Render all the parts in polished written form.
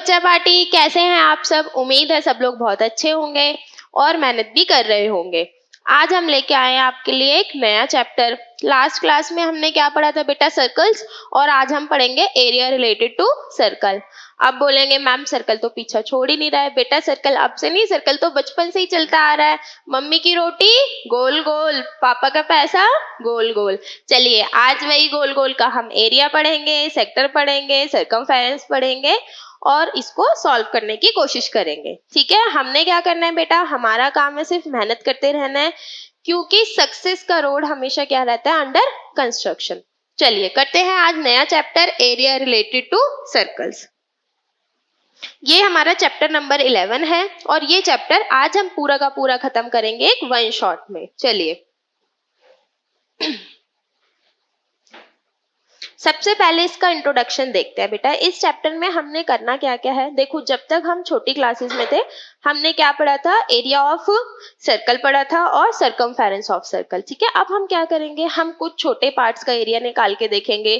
बच्चा पार्टी, कैसे हैं आप सब? उम्मीद है सब लोग बहुत अच्छे होंगे और मेहनत भी कर रहे होंगे। आज हम लेके आए हैं आपके लिए एक नया चैप्टर। लास्ट क्लास में हमने क्या पढ़ा था बेटा? सर्कल्स। और आज हम पढ़ेंगे एरिया रिलेटेड टू सर्कल। अब बोलेंगे मैम सर्कल तो पीछा छोड़ ही नहीं रहा है। बेटा सर्कल अब से नहीं, सर्कल तो बचपन से ही चलता आ रहा है। मम्मी की रोटी गोल गोल, पापा का पैसा गोल गोल। चलिए आज वही गोल गोल का हम एरिया पढ़ेंगे, सेक्टर पढ़ेंगे, सर्कमफेरेंस पढ़ेंगे और इसको सॉल्व करने की कोशिश करेंगे। ठीक है, हमने क्या करना है बेटा? हमारा काम है सिर्फ मेहनत करते रहना है, क्योंकि सक्सेस का रोड हमेशा क्या रहता है? Under construction. चलिए करते हैं आज नया chapter area related to circles. ये हमारा चैप्टर नंबर 11 है और ये चैप्टर आज हम पूरा का पूरा खत्म करेंगे एक वन शॉट में। चलिए सबसे पहले इसका इंट्रोडक्शन देखते हैं बेटा। इस चैप्टर में हमने करना क्या क्या है? देखो, जब तक हम छोटी क्लासेस में थे हमने क्या पढ़ा था? एरिया ऑफ सर्कल पढ़ा था और सर्कमफेरेंस ऑफ सर्कल। ठीक है, अब हम क्या करेंगे? हम कुछ छोटे पार्ट्स का एरिया निकाल के देखेंगे,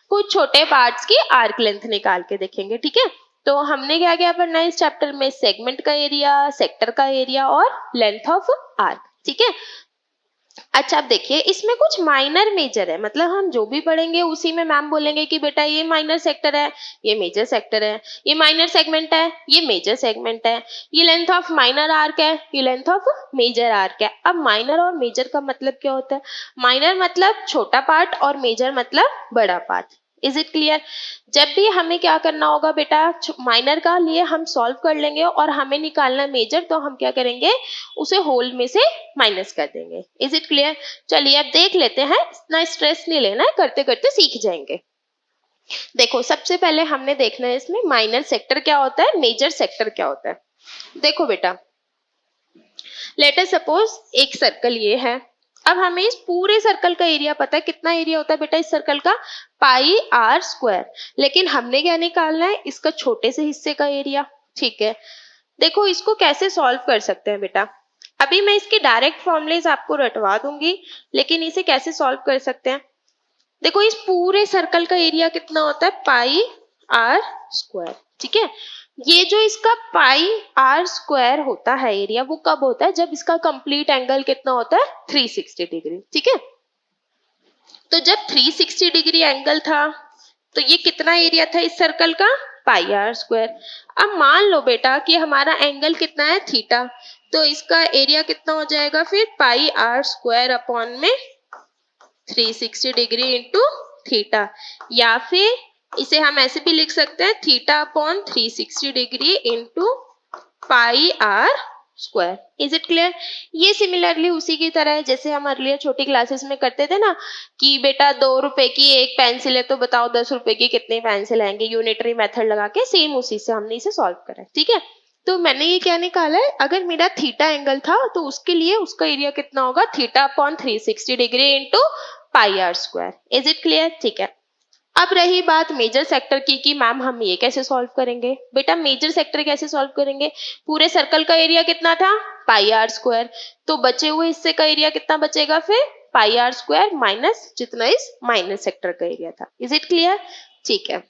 कुछ छोटे पार्ट्स की आर्क लेंथ निकाल के देखेंगे। ठीक है, तो हमने क्या क्या पढ़ना है इस चैप्टर में? सेगमेंट का एरिया, सेक्टर का एरिया और लेंथ ऑफ आर्क। ठीक है, अच्छा अब देखिए इसमें कुछ माइनर मेजर है, मतलब हम जो भी पढ़ेंगे उसी में मैम बोलेंगे कि बेटा ये माइनर सेक्टर है, ये मेजर सेक्टर है, ये माइनर सेगमेंट है, ये मेजर सेगमेंट है, ये लेंथ ऑफ माइनर आर्क है, ये लेंथ ऑफ मेजर आर्क है। अब माइनर और मेजर का मतलब क्या होता है? माइनर मतलब छोटा पार्ट और मेजर मतलब बड़ा पार्ट। Is it clear? जब भी हमें क्या करना होगा बेटा? माइनर का लिए हम सॉल्व कर लेंगे और हमें निकालना मेजर, तो हम क्या करेंगे? उसे होल में से माइनस कर देंगे। Is it clear? चलिए अब देख लेते हैं, इतना स्ट्रेस नहीं लेना है, करते करते सीख जाएंगे। देखो सबसे पहले हमने देखना है इसमें माइनर सेक्टर क्या होता है, मेजर सेक्टर क्या होता है। देखो बेटा, लेट अस सपोज एक सर्कल ये है। अब हमें इस पूरे सर्कल का एरिया पता है। कितना एरिया होता है बेटा इस सर्कल का? पाई आर स्क्वायर। लेकिन हमने क्या निकालना है? इसका छोटे से हिस्से का एरिया। ठीक है, देखो इसको कैसे सॉल्व कर सकते हैं बेटा? अभी मैं इसके डायरेक्ट फॉर्मूलेज आपको रटवा दूंगी, लेकिन इसे कैसे सॉल्व कर सकते हैं? देखो इस पूरे सर्कल का एरिया कितना होता है? Pi are square. ठीक है, ये जो इसका पाई आर स्क्वायर होता है एरिया, वो कब होता है? जब इसका कंप्लीट एंगल कितना होता है? 360 डिग्री। ठीक है, तो जब 360 डिग्री एंगल था तो ये कितना एरिया था इस सर्कल का? पाई आर स्क्वायर। अब मान लो बेटा कि हमारा एंगल कितना है? थीटा, तो इसका एरिया कितना हो जाएगा फिर? पाई आर स्क्वायर अपॉन में 360 डिग्री इंटू थीटा, या फिर इसे हम ऐसे भी लिख सकते हैं, theta upon 360 degree into pi are square. Is it clear? ये सिमिलरली उसी की तरह है जैसे हम अर्लियर छोटी क्लासेस में करते थे ना, कि बेटा 2 रुपए की एक पेंसिल है तो बताओ 10 रुपए की कितने पेंसिल आएंगे, यूनिटरी मेथड लगा के। सेम उसी से हमने इसे सॉल्व करा है। ठीक है, तो मैंने ये क्या निकाला है? अगर मेरा थीटा एंगल था तो उसके लिए उसका एरिया कितना होगा? Theta upon 360 degree into pi are square. Is it clear? ठीक है, अब रही बात मेजर सेक्टर की कि मैम हम ये कैसे सॉल्व करेंगे? बेटा मेजर सेक्टर कैसे सॉल्व करेंगे? पूरे सर्कल का एरिया कितना था? पाई आर स्क्वायर, तो बचे हुए हिस्से का एरिया कितना बचेगा फिर? पाई आर स्क्वायर माइनस जितना इस माइनर सेक्टर का एरिया था। Is it clear? ठीक है,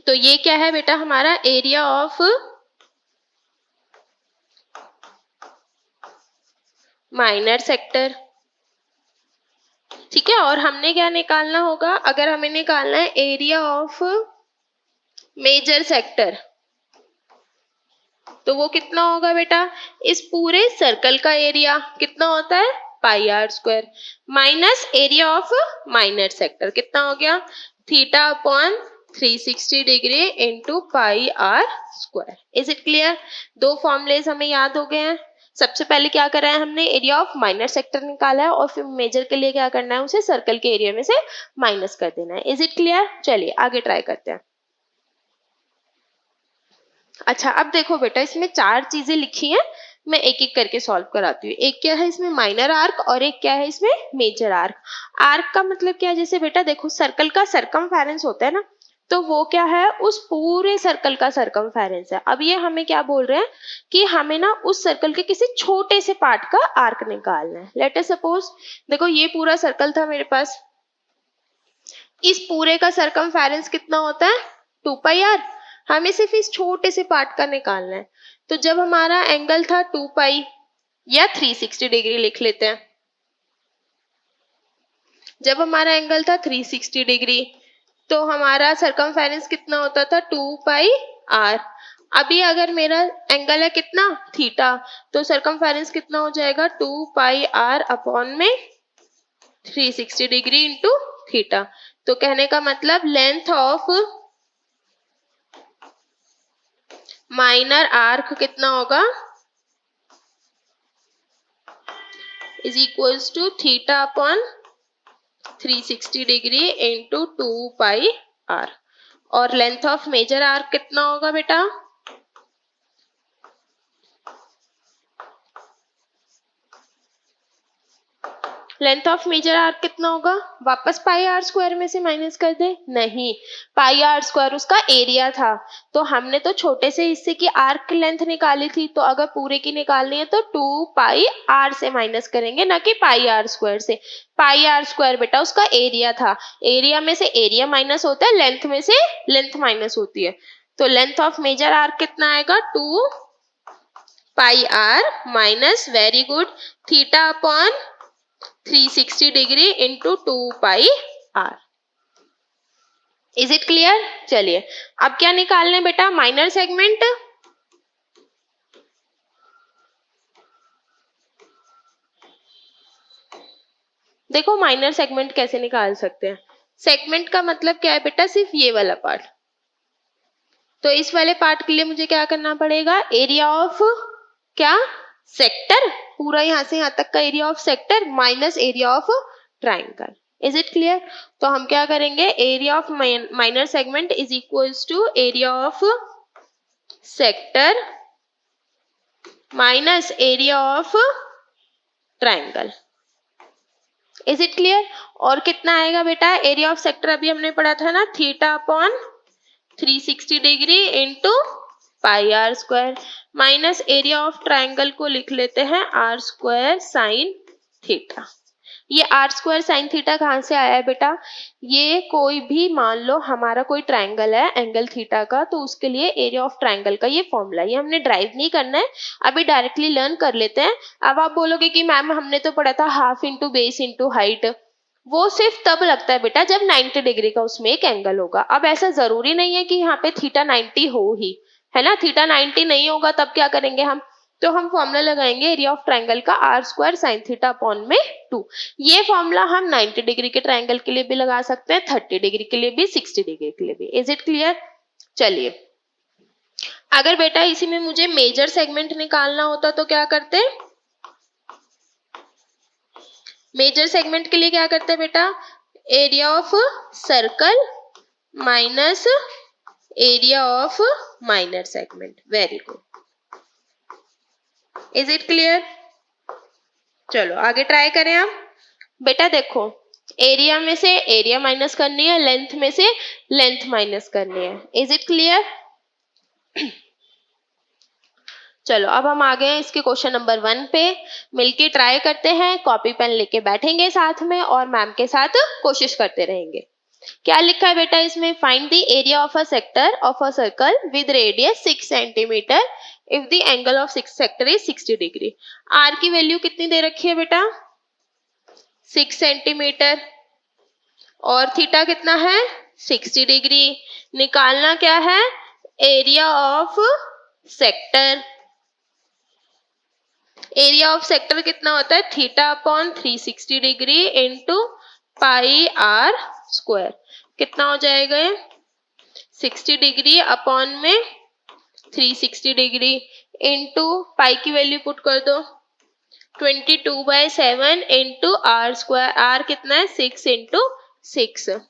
तो ये क्या है बेटा? हमारा एरिया ऑफ माइनर सेक्टर। ठीक है, और हमने क्या निकालना होगा? अगर हमें निकालना है एरिया ऑफ मेजर सेक्टर, तो वो कितना होगा बेटा? इस पूरे सर्कल का एरिया कितना होता है? Pi are square minus area of minor sector कितना हो गया? Theta upon 360 degree into pi are square. Is it clear? दो फॉर्मूलेज हमें याद हो गए हैं। सबसे पहले क्या करा है हमने? एरिया ऑफ माइनर सेक्टर निकाला है और फिर मेजर के लिए क्या करना है? उसे सर्कल के एरिया में से माइनस कर देना है। Is it clear? चलिए आगे ट्राई करते हैं। अच्छा अब देखो बेटा, इसमें 4 चीजें लिखी हैं, मैं एक एक करके सॉल्व कराती हूँ। एक क्या है इसमें? माइनर आर्क, और एक क्या है इसमें? Major arc. आर्क का मतलब क्या है? जैसे बेटा देखो सर्कल का सर्कमफेरेंस होता है ना, तो वो क्या है, उस पूरे सर्कल का सरकमफेरेंस है। अब ये हमें क्या बोल रहे हैं कि हमें ना उस सर्कल के किसी छोटे से पार्ट का आर्क निकालना है। लेट अस सपोज, देखो ये पूरा सर्कल था मेरे पास, इस पूरे का सरकमफेरेंस कितना होता है 2 पाई आर। हमें सिर्फ इस छोटे से पार्ट का निकालना है। तो जब हमारा एंगल था 2 पाई या 360 डिग्री लिख लेते हैं, जब हमारा एंगल था 360 डिग्री तो हमारा सरकमफेरेंस कितना होता था 2 पाई आर। अभी अगर मेरा एंगल है कितना थीटा, तो सरकमफेरेंस कितना हो जाएगा 2 पाई आर अपॉन में 360 डिग्री इंटू थीटा। तो कहने का मतलब लेंथ ऑफ माइनर आर्क कितना होगा, is equals to theta upon 360 degree into 2 pi r. और लेंथ ऑफ मेजर आर्क कितना होगा बेटा, लेंथ ऑफ मेजर आर्क कितना होगा, वापस पाई आर स्क्वायर में से माइनस कर दे, नहीं, पाई आर स्क्वायर उसका एरिया था। तो हमने तो छोटे से हिस्से की आर्क की लेंथ निकाली थी, तो अगर पूरे की निकालनी है तो 2 पाई आर से माइनस करेंगे, ना कि पाई आर स्क्वायर से। पाई आर स्क्वायर बेटा उसका एरिया था, एरिया में से एरिया माइनस होता है, लेंथ में से लेंथ माइनस होती है। तो लेंथ ऑफ मेजर आर्क कितना आएगा 2 pi r minus, very good, theta upon 360 degree into 2 pi r. Is it clear? चलिए अब क्या निकालना है बेटा, माइनर सेगमेंट। देखो माइनर सेगमेंट कैसे निकाल सकते हैं। सेगमेंट का मतलब क्या है बेटा, सिर्फ ये वाला पार्ट। तो इस वाले पार्ट के लिए मुझे क्या करना पड़ेगा, एरिया ऑफ क्या, सेक्टर, पूरा यहां से यहां तक का area of sector minus area of triangle. Is it clear? तो हम क्या करेंगे, area of minor segment is equals to area of sector minus area of triangle. Is it clear? और कितना आएगा बेटा, एरिया ऑफ सेक्टर अभी हमने पढ़ा था ना, theta upon 360 degree into pi are square, minus area of triangle को लिख लेते हैं आर स्क्वायर साइन थीटा। ये आर स्क्वायर साइन थीटा कहाँ से आया है बेटा, ये कोई भी मान लो हमारा कोई ट्राइंगल है एंगल थीटा का, तो उसके लिए एरिया ऑफ ट्राइंगल का ये फॉर्मूला, ये हमने ड्राइव नहीं करना है, अभी डायरेक्टली लर्न कर लेते हैं। अब आप बोलोगे कि मैम हमने तो पढ़ा था half into base into height, वो सिर्फ तब लगता है बेटा जब 90 डिग्री का उसमें एक एंगल होगा। अब ऐसा जरूरी नहीं है कि यहाँ पे थीटा 90 हो ही, है ना, थीटा 90 नहीं होगा तब क्या करेंगे हम, तो हम फॉर्मूला लगाएंगे एरिया ऑफ ट्राइंगल का r square sine theta upon में 2। ये फॉर्मूला हम 90 डिग्री के ट्राइंगल के लिए भी लगा सकते हैं, 30 डिग्री के लिए भी, 60 डिग्री के लिए भी। Is it clear? चलिए अगर बेटा इसी में मुझे मेजर सेगमेंट निकालना होता तो क्या करते, मेजर सेगमेंट के लिए क्या करते हैं बेटा, area of circle minus area of minor segment. Very good, is it clear? चलो आगे ट्राई करें हम। बेटा देखो एरिया में से एरिया माइनस करनी है, लेंथ में से लेंथ माइनस करनी है। Is it clear? चलो अब हम आ गए हैं इसके क्वेश्चन नंबर 1 पे, मिलके ट्राई करते हैं, कॉपी पेन लेके बैठेंगे साथ में और मैम के साथ कोशिश करते रहेंगे। क्या लिखा है बेटा इसमें, find the area of a sector of a circle with radius 6 centimetre if the angle of sector is 60 degree. R की वैल्यू कितनी दे रखी है बेटा, 6 सेंटीमीटर, और थीटा कितना है 60 डिग्री। निकालना क्या है, area of sector. Area of sector कितना होता है, theta upon 360 degree into pi are square. कितना हो जाएगा ये, 60 डिग्री अपॉन में 360 डिग्री इंटू पाई की वैल्यू पुट कर दो 22/7 इंटू आर स्क्वायर। आर कितना है 6 into 6।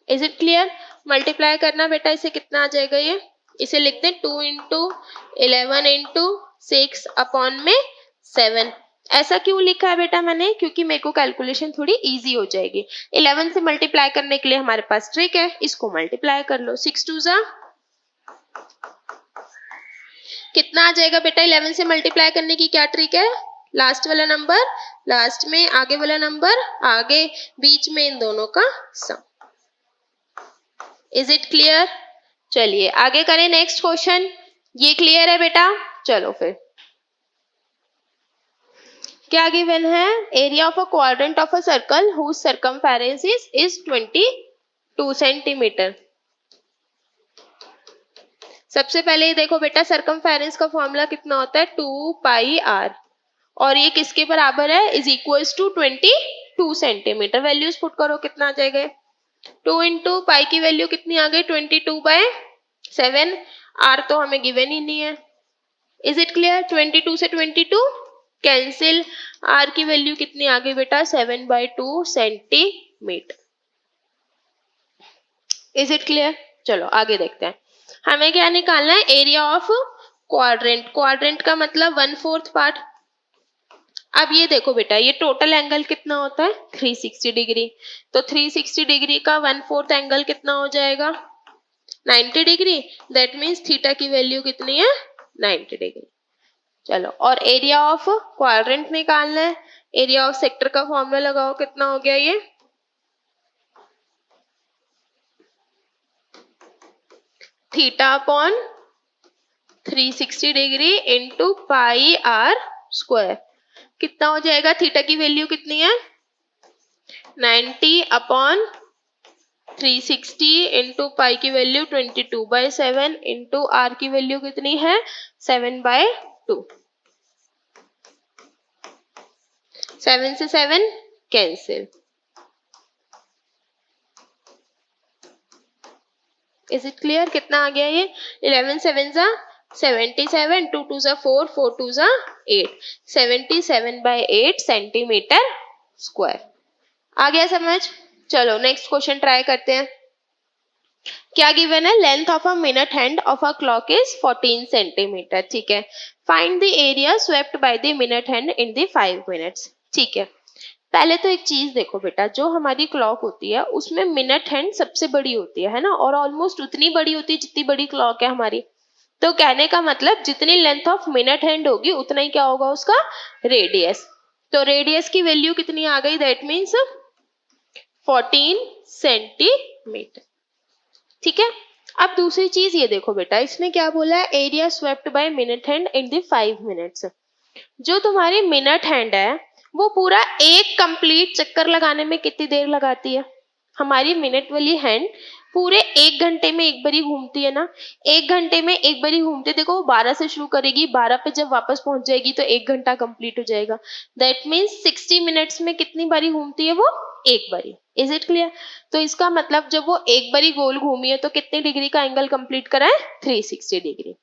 Is it clear? Multiply करना बेटा, इसे कितना आ जाएगा, ये इसे लिखते हैं 2 इंटू 11 इंटू 6 अपॉन में 7। ऐसा क्यों लिखा है बेटा मैंने, क्योंकि मेरे को कैलकुलेशन थोड़ी इजी हो जाएगी। 11 से मल्टीप्लाई करने के लिए हमारे पास ट्रिक है, इसको मल्टीप्लाई कर लो। 6 2 जा कितना आ जाएगा बेटा? 11 से मल्टीप्लाई करने की क्या ट्रिक है? लास्ट वाला नंबर लास्ट में, आगे वाला नंबर आगे, बीच में इन दोनों का सम। Is it clear? चलिए आगे करें नेक्स्ट क्वेश्चन। ये क्लियर है बेटा? चलो फिर क्या गिवन है? Area of a quadrant of a circle whose circumference is 22 centimetre. सबसे पहले देखो बेटा, सर्कमफेरेंस का फॉर्मूला कितना होता है? 2 पाई आर, और ये किसके बराबर है? Is equals to 22 centimetre. Values put करो, कितना आ जाएगा? 2 इंटू पाई की वैल्यू कितनी आ गई? 22/7। आर तो हमें गिवन ही नहीं है। Is it clear? 22 से 22 कैंसिल, आर की वैल्यू कितनी आ गई बेटा? 7/2 सेंटीमीटर। Is it clear? चलो आगे देखते हैं। हमें क्या निकालना है? Area of quadrant. क्वाड्रेंट का मतलब 1/4 पार्ट। अब ये देखो बेटा, ये टोटल एंगल कितना होता है? 360 डिग्री। तो 360 डिग्री का 1/4 एंगल कितना हो जाएगा? 90 डिग्री। दैट मीन्स थीटा की वैल्यू कितनी है? 90 डिग्री। चलो, और एरिया ऑफ क्वाड्रेंट निकालना है। एरिया ऑफ सेक्टर का फॉर्मूला लगाओ, कितना हो गया ये? Theta upon 360 degree into pi are square. कितना हो जाएगा? थीटा की वैल्यू कितनी है? 90 अपॉन 360 इंटू पाई की वैल्यू 22/7 इंटू आर की वैल्यू कितनी है? 7/2। 7 से 7 कैंसिल। Is it clear? कितना आ गया ये? 11 7 जा 77, 2 2 जा 4, 4 2 जा 8, 77/8 सेंटीमीटर स्क्वायर। आ गया समझ? चलो नेक्स्ट क्वेश्चन ट्राई करते हैं। क्या गिवन है? Length of a minute hand of a clock is 14 centimetre. ठीक है। Find the area swept by the minute hand in the 5 minutes. ठीक है, पहले तो एक चीज देखो बेटा, जो हमारी क्लॉक होती है उसमें मिनट हैंड सबसे बड़ी होती है ना, और ऑलमोस्ट उतनी बड़ी होती है जितनी बड़ी क्लॉक है हमारी। तो कहने का मतलब जितनी लेंथ ऑफ मिनट हैंड होगी उतना ही क्या होगा उसका? रेडियस। तो रेडियस की वैल्यू कितनी आ गई? That means 14 centimetre. ठीक है। अब दूसरी चीज ये देखो बेटा, इसने क्या बोला है? Area swept by minute hand in the 5 minutes. जो तुम्हारी मिनट हैंड है वो पूरा एक कंप्लीट चक्कर लगाने में कितनी देर लगाती है? हमारी मिनट वाली हैंड पूरे 1 घंटे में एक बारी घूमती है ना। 1 घंटे में एक बारी घूमते, देखो वो 12 से शुरू करेगी, 12 पे जब वापस पहुंच जाएगी तो 1 घंटा कंप्लीट हो जाएगा। दैट मीन्स 60 मिनट्स में कितनी बारी घूमती है वो? एक बारी। Is it clear? तो इसका मतलब जब वो एक बारी गोल घूमी है तो कितने डिग्री का एंगल कंप्लीट करा है? 360 डिग्री।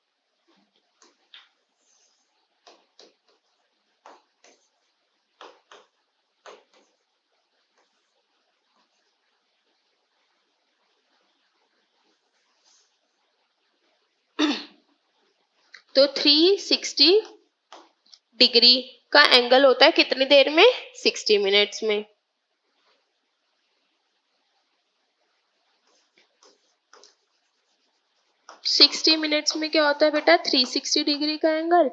तो 360 डिग्री का एंगल होता है कितनी देर में? 60 मिनट्स में। सिक्सटी मिनट्स में क्या होता है बेटा? 360 डिग्री का एंगल।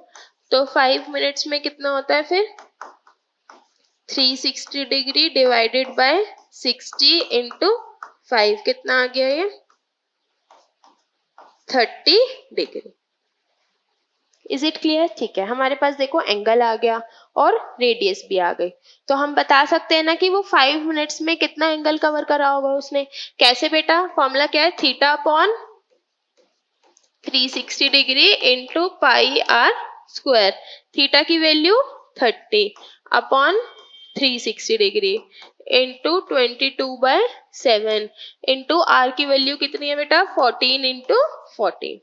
तो 5 मिनट्स में कितना होता है फिर? 360 डिग्री डिवाइडेड बाय 60 इंटू 5, कितना आ गया ये? 30 डिग्री। Is it clear? ठीक है, हमारे पास देखो एंगल आ गया और रेडियस भी आ गई। तो हम बता सकते हैं ना कि वो 5 मिनट्स में कितना एंगल कवर करा होगा उसने। कैसे बेटा? फॉर्मूला क्या है? Theta upon 360 degree into pi are square. Theta की value 30 upon 360 degree into 22/7 into are की वैल्यू कितनी है बेटा? 14 इंटू 14।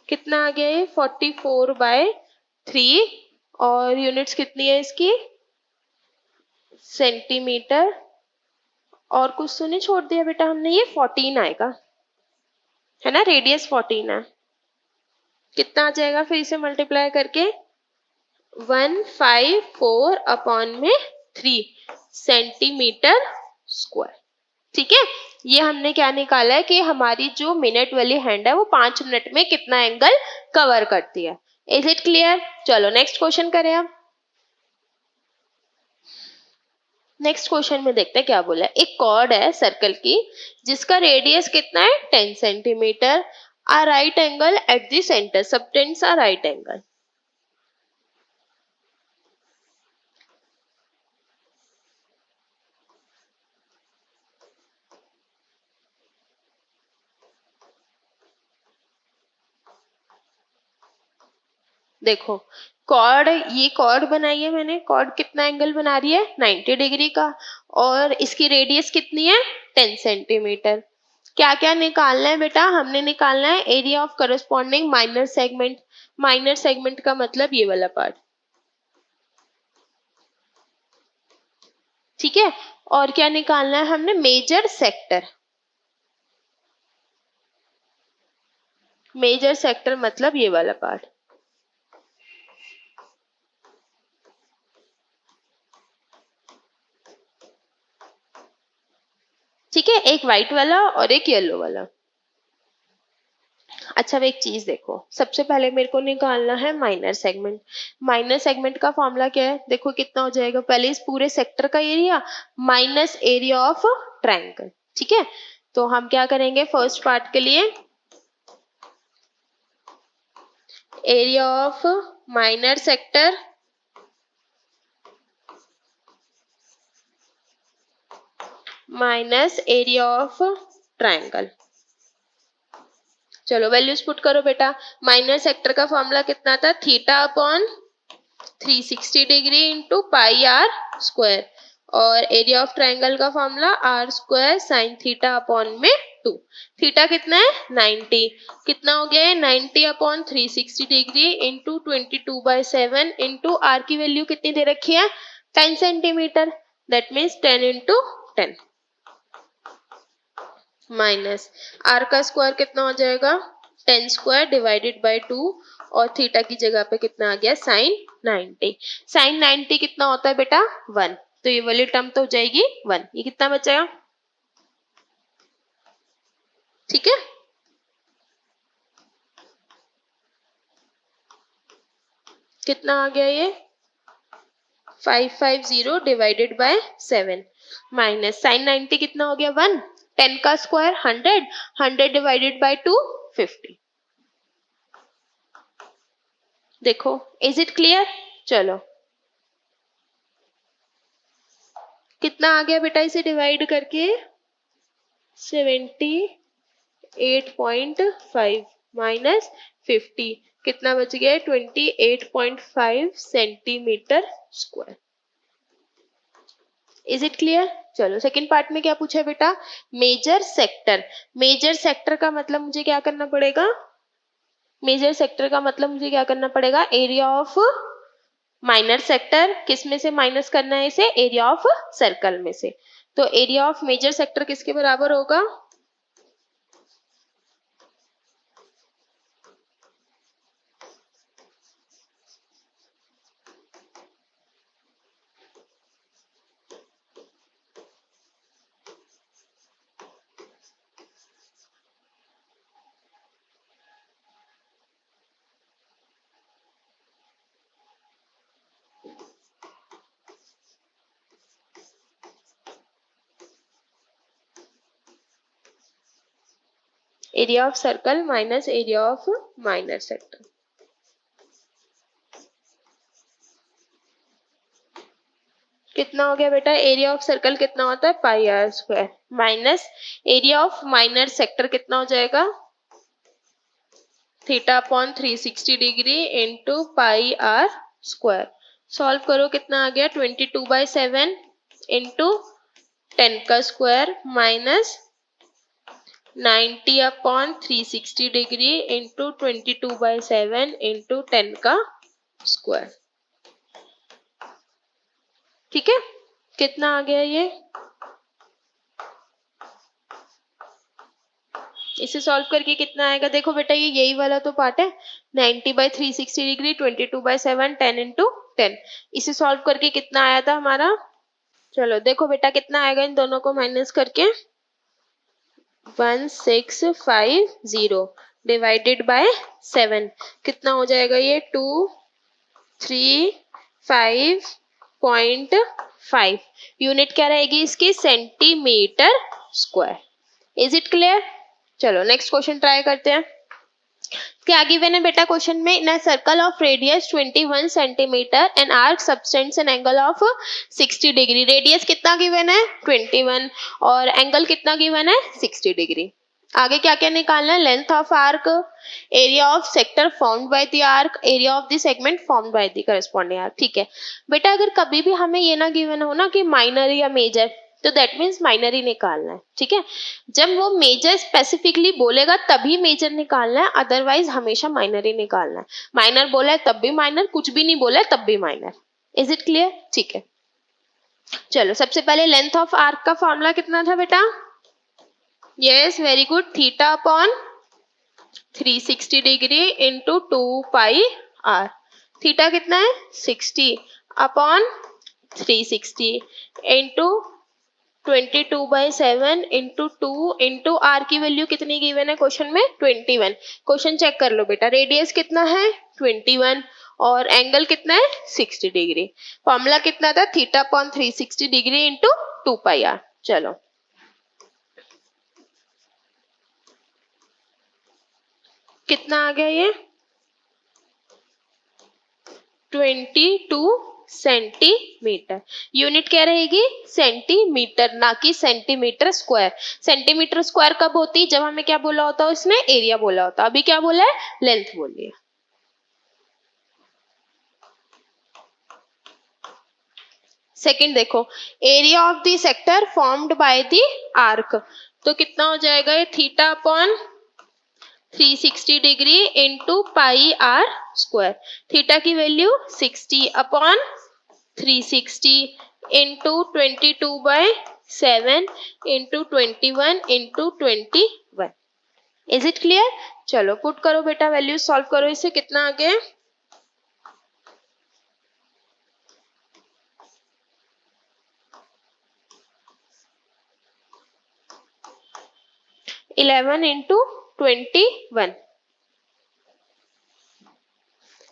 कितना आ गया ये? 44/3। और यूनिट्स कितनी है इसकी? सेंटीमीटर, और कुछ तो नहीं छोड़ दिया बेटा हमने, ये 14 आएगा, है ना, रेडियस 14 है। कितना आ जाएगा फिर इसे मल्टीप्लाई करके, 154 अपॉन में 3 सेंटीमीटर स्क्वायर। ठीक है, ये हमने क्या निकाला है कि हमारी जो मिनट वाली हैंड है वो 5 मिनट में कितना एंगल कवर करती है। Is it clear? चलो नेक्स्ट क्वेश्चन करें अब। नेक्स्ट क्वेश्चन में देखते हैं क्या बोला है। एक कॉर्ड है सर्कल की जिसका रेडियस कितना है 10 centimetre, a right angle at the centre, subtends a right angle. देखो कॉर्ड, ये कॉर्ड बनाई है मैंने, कॉर्ड कितना एंगल बना रही है 90 डिग्री का, और इसकी रेडियस कितनी है 10 सेंटीमीटर। क्या क्या निकालना है बेटा, हमने निकालना है area of corresponding minor segment. Minor segment का मतलब ये वाला पार्ट, ठीक है। और क्या निकालना है हमने, मेजर सेक्टर। मेजर सेक्टर मतलब ये वाला पार्ट, ठीक है, एक व्हाइट वाला और एक येलो वाला। अच्छा अब एक चीज देखो, सबसे पहले मेरे को निकालना है माइनर सेगमेंट। माइनर सेगमेंट का फॉर्मूला क्या है, देखो कितना हो जाएगा, पहले इस पूरे सेक्टर का area minus area of triangle. ठीक है, तो हम क्या करेंगे फर्स्ट पार्ट के लिए, area of minor sector minus area of triangle. चलो वैल्यूज पुट करो बेटा। माइनर सेक्टर का फॉर्मूला कितना था, theta upon 360 degree into pi are square, और एरिया ऑफ ट्रायंगल का formula r square sine theta upon में 2। थीटा कितना है 90, कितना हो गया है 90 upon 360 degree into 22/7 into are की वैल्यू कितनी दे रखी है 10 centimetre, that means 10 into 10 minus r का स्क्वायर कितना हो जाएगा 10 स्क्वायर डिवाइडेड बाय 2, और थीटा की जगह पे कितना आ गया साइन 90। साइन 90 कितना होता है बेटा 1, तो ये वाली टर्म तो हो जाएगी 1। ये कितना बचेगा, ठीक है, कितना आ गया ये 550 डिवाइडेड बाय 7 माइनस साइन 90 कितना हो गया 1, 10 का स्क्वायर 100, 100 डिवाइडेड बाय 2 50। देखो इज इट क्लियर? चलो कितना आ गया बेटा इसे डिवाइड करके 78.5 माइनस 50, कितना बच गया 28.5 centimetre square. Is it clear? चलो सेकंड पार्ट में क्या पूछा है बेटा, मेजर सेक्टर। मेजर सेक्टर का मतलब मुझे क्या करना पड़ेगा, मेजर सेक्टर का मतलब मुझे क्या करना पड़ेगा, एरिया ऑफ माइनर सेक्टर, किस में से माइनस करना है इसे, एरिया ऑफ सर्कल में से। तो एरिया ऑफ मेजर सेक्टर किसके बराबर होगा, area of circle minus area of minor sector. कितना हो गया बेटा, एरिया ऑफ सर्कल कितना होता है pi are square, minus area of minor sector कितना हो जाएगा theta upon 360 degree into pi are square. Solve करो कितना आ गया 22/7 इंटू 10 का square minus 90 upon 360 degree into 22/7 into 10 का स्क्वायर। ठीक है, कितना आ गया ये, इसे सॉल्व करके कितना आएगा, देखो बेटा ये यही वाला तो पार्ट है, 90/360 डिग्री, 22/7, 10 into 10। इसे सॉल्व करके कितना आया था हमारा, चलो देखो बेटा कितना आएगा इन दोनों को माइनस करके, 1650 डिवाइडेड बाय 7, कितना हो जाएगा ये, 235.5। यूनिट क्या रहेगी इसकी, centimetre square. Is it clear. चलो नेक्स्ट क्वेश्चन ट्राई करते हैं। क्या गिवन है बेटा क्वेश्चन में, in a circle of radius 21 centimetre and arc subtends an angle of 60 degree. Radius कितना गिवन है 21 और एंगल कितना गिवन है 60 डिग्री। आगे क्या क्या निकालना है, length of arc, area of sector formed by the arc, area of the segment formed by the corresponding arc. ठीक है बेटा, अगर कभी भी हमें ये ना गिवन हो ना कि माइनर या मेजर, तो दैट मीन्स माइनर ही निकालना है। ठीक है, जब वो मेजर स्पेसिफिकली बोलेगा तभी मेजर निकालना है, अदरवाइज हमेशा माइनर ही निकालना है। माइनर बोला है तब भी माइनर, कुछ भी नहीं बोला है तब भी माइनर। Is it clear. ठीक है, चलो सबसे पहले लेंथ ऑफ आर्क का फॉर्मूला कितना था बेटा, yes very good, theta upon 360 degree into 2 pi r. Theta कितना है 60 upon 360 into 22/7 into 2 into are की वैल्यू कितनी गिवन है क्वेश्चन में 21। क्वेश्चन चेक कर लो बेटा, रेडियस कितना है 21 और एंगल कितना है 60 डिग्री। फॉर्मूला कितना था, theta upon 360 degree into 2 pi r. चलो कितना आ गया ये 22 सेंटीमीटर। यूनिट क्या रहेगी सेंटीमीटर, ना कि सेंटीमीटर स्क्वायर। सेंटीमीटर स्क्वायर कब होती है, जब हमें क्या बोला होता है उसने, एरिया बोला होता है। अभी क्या बोला है, लेंथ बोली है। सेकंड देखो, area of the sector formed by the arc, तो कितना हो जाएगा ये theta upon 360 degree into pi are square. Theta की value 60 upon 360 into 22/7 into 21 into 21। Is it clear. चलो पुट करो बेटा, वैल्यू सॉल्व करो, इसे कितना आ गया 11 इंटू 21।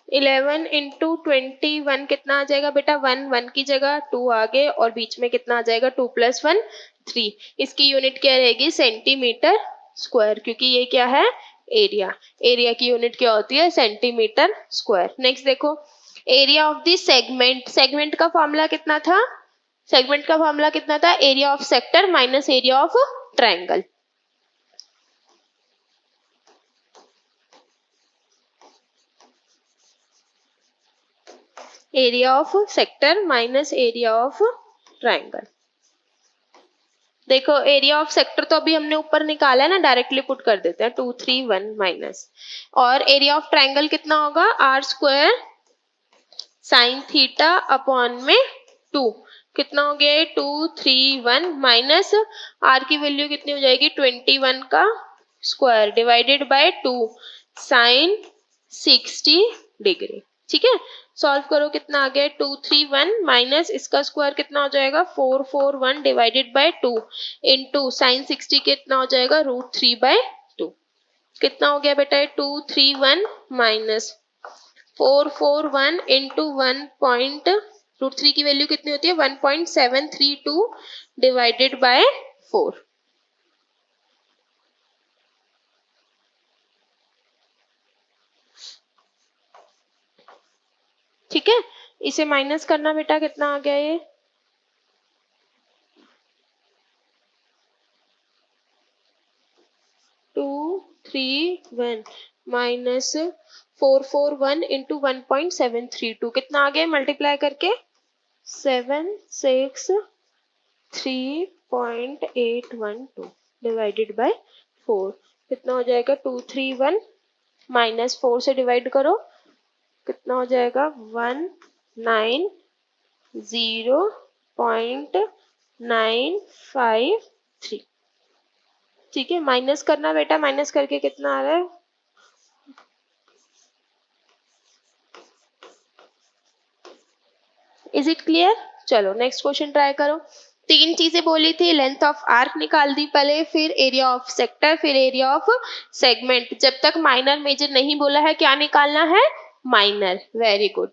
11 इंटू 21 कितना आ जाएगा बेटा, 1 की जगह 2 आ गए और बीच में कितना आ जाएगा 2 + 1 3। इसकी यूनिट क्या रहेगी सेंटीमीटर स्क्वायर, क्योंकि ये क्या है एरिया। एरिया की यूनिट क्या होती है सेंटीमीटर स्क्वायर। नेक्स्ट देखो, area of the segment, segment का फॉर्मूला कितना था, सेगमेंट का फॉर्मूला कितना था, area of sector minus area of triangle. Area of sector minus area of triangle. देखो एरिया ऑफ सेक्टर तो अभी हमने ऊपर निकाला है ना, डायरेक्टली पुट कर देते हैं 231 माइनस, और एरिया ऑफ ट्रायंगल कितना होगा r square sine theta upon में 2। कितना हो गया 231 माइनस आर की वैल्यू कितनी हो जाएगी 21 का square divided by 2 sine 60 degree. ठीक है, सॉल्व करो कितना आ गया 231 माइनस इसका स्क्वायर कितना हो जाएगा 441 डिवाइडेड बाय 2 इंटू साइन 60 कितना हो जाएगा √3/2। कितना हो गया बेटा 231 माइनस 441 इंटू 1.√3 की वैल्यू कितनी होती है 1.732 डिवाइडेड बाय 4। ठीक है, इसे माइनस करना बेटा, कितना आ गया ये 231 माइनस 441 इंटू 1.732 कितना आ गया मल्टीप्लाई करके 763.812 डिवाइडेड बाय 4। कितना हो जाएगा 231 माइनस 4 से डिवाइड करो कितना हो जाएगा 1903 0.953। ठीक है, माइनस करना बेटा, माइनस करके कितना आ रहा है? Is it clear? चलो नेक्स्ट क्वेश्चन ट्राई करो। तीन चीजें बोली थी, लेंथ ऑफ आर्क निकाल दी पहले, फिर एरिया ऑफ सेक्टर, फिर एरिया ऑफ सेगमेंट। जब तक माइनर मेजर नहीं बोला है, क्या निकालना है? Minor. Very good.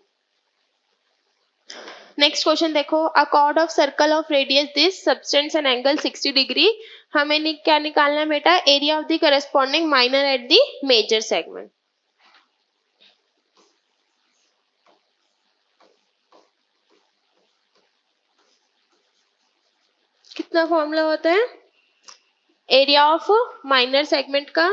Next question देखो, a chord of circle of radius this subtends an angle 60 degree. हमें क्या निकालना है बेटा? Area of the corresponding minor at the major segment. कितना फॉर्मूला होता है एरिया ऑफ माइनर सेगमेंट का?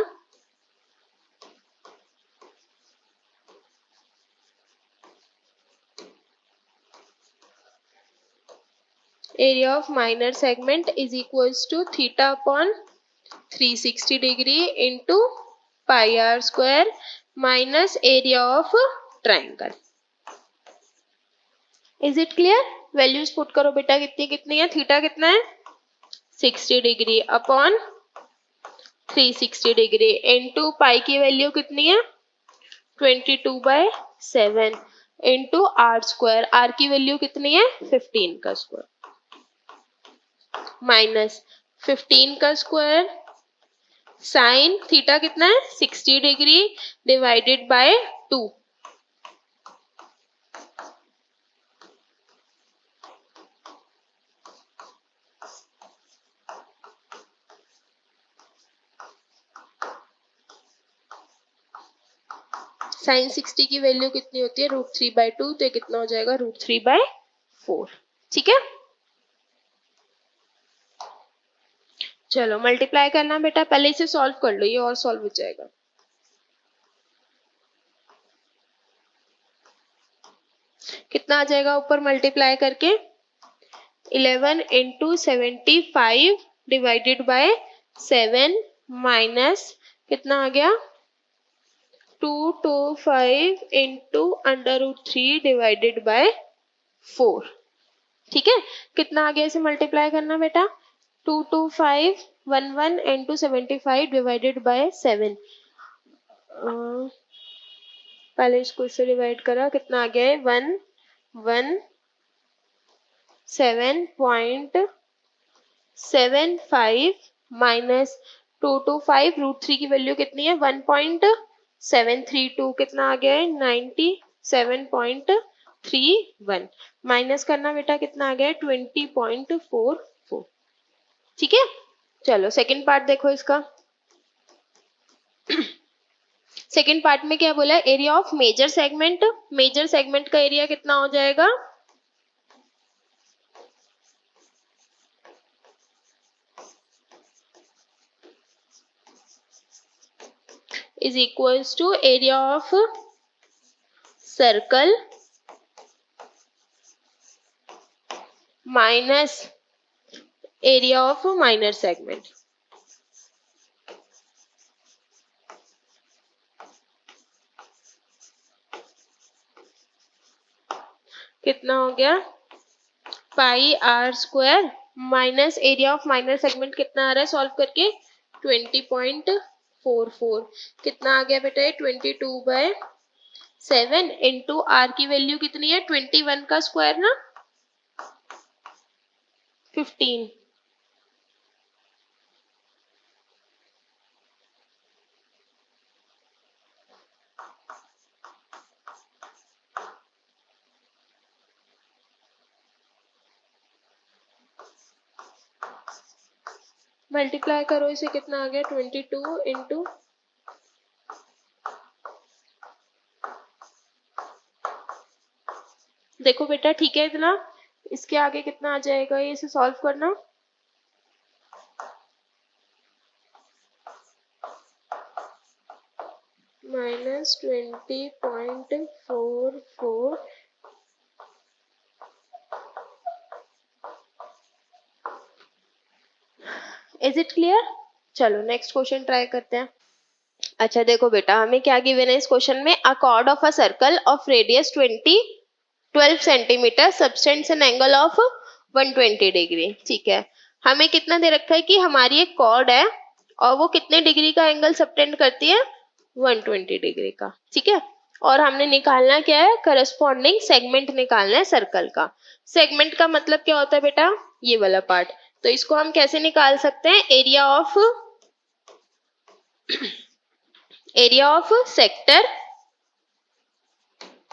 Area of minor segment is equals to theta upon 360 degree into pi are square minus area of triangle. Is it clear? Values put करो बेटा, कितनी कितनी है? Theta कितना है? 60 degree upon 360 degree into pi की value कितनी है? 22/7 इंटू आर स्क्वायर, आर की वैल्यू कितनी है? 15 का स्क्वायर माइनस 15 का स्क्वायर साइन थीटा कितना है? 60 डिग्री डिवाइडेड बाय 2। साइन 60 की वैल्यू कितनी होती है? √3/2, तो ये कितना हो जाएगा? √3/4। ठीक है, चलो मल्टीप्लाई करना बेटा, पहले इसे सॉल्व कर लो, ये और सॉल्व हो जाएगा। कितना आ जाएगा ऊपर मल्टीप्लाई करके? 11 इंटू 75 डिवाइडेड बाय 7 माइनस कितना आ गया? 225 इंटू √3 डिवाइडेड बाय 4। ठीक है, कितना आ गया? इसे मल्टीप्लाई करना बेटा। 225 इंटू 75 डिवाइडेड बाय 7। पहले इसको इससे डिवाइड करा, कितना आ गया है? 117.75 माइनस 225, √3 की वैल्यू कितनी है? 1.732, कितना आ गया है? 97.31 माइनस करना बेटा, कितना आ गया है? 20.44। ठीक है, चलो सेकंड पार्ट देखो इसका। सेकंड पार्ट में क्या बोला? Area of major segment. Major segment का एरिया कितना हो जाएगा? Is equals to area of circle minus area of minor segment. कितना हो गया? Pi are square minus area of minor segment कितना आ रहा है सॉल्व करके? 20.44। कितना आ गया बेटा? 22/7 इंटू आर की वैल्यू कितनी है? 21 का स्क्वायर ना, 15। मल्टीप्लाई करो इसे, कितना आ गया? 22 इंटू देखो बेटा, ठीक है इतना, इसके आगे कितना आ जाएगा? ये इसे सॉल्व करना। -20.44। Is it clear? चलो नेक्स्ट क्वेश्चन ट्राई करते हैं। अच्छा देखो बेटा, हमें क्या गिवन है इस क्वेश्चन में? अ chord of a circle of radius 12 centimetre subtends an angle of 120 degree. ठीक है, हमें कितना दे रखा है कि हमारी एक कॉर्ड है और वो कितने डिग्री का एंगल सबटेंड करती है, 120 डिग्री का। ठीक है, और हमने निकालना क्या है, करस्पॉन्डिंग सेगमेंट निकालना है सर्कल का। सेगमेंट का मतलब क्या होता है बेटा, ये वाला पार्ट। तो इसको हम कैसे निकाल सकते हैं, area of sector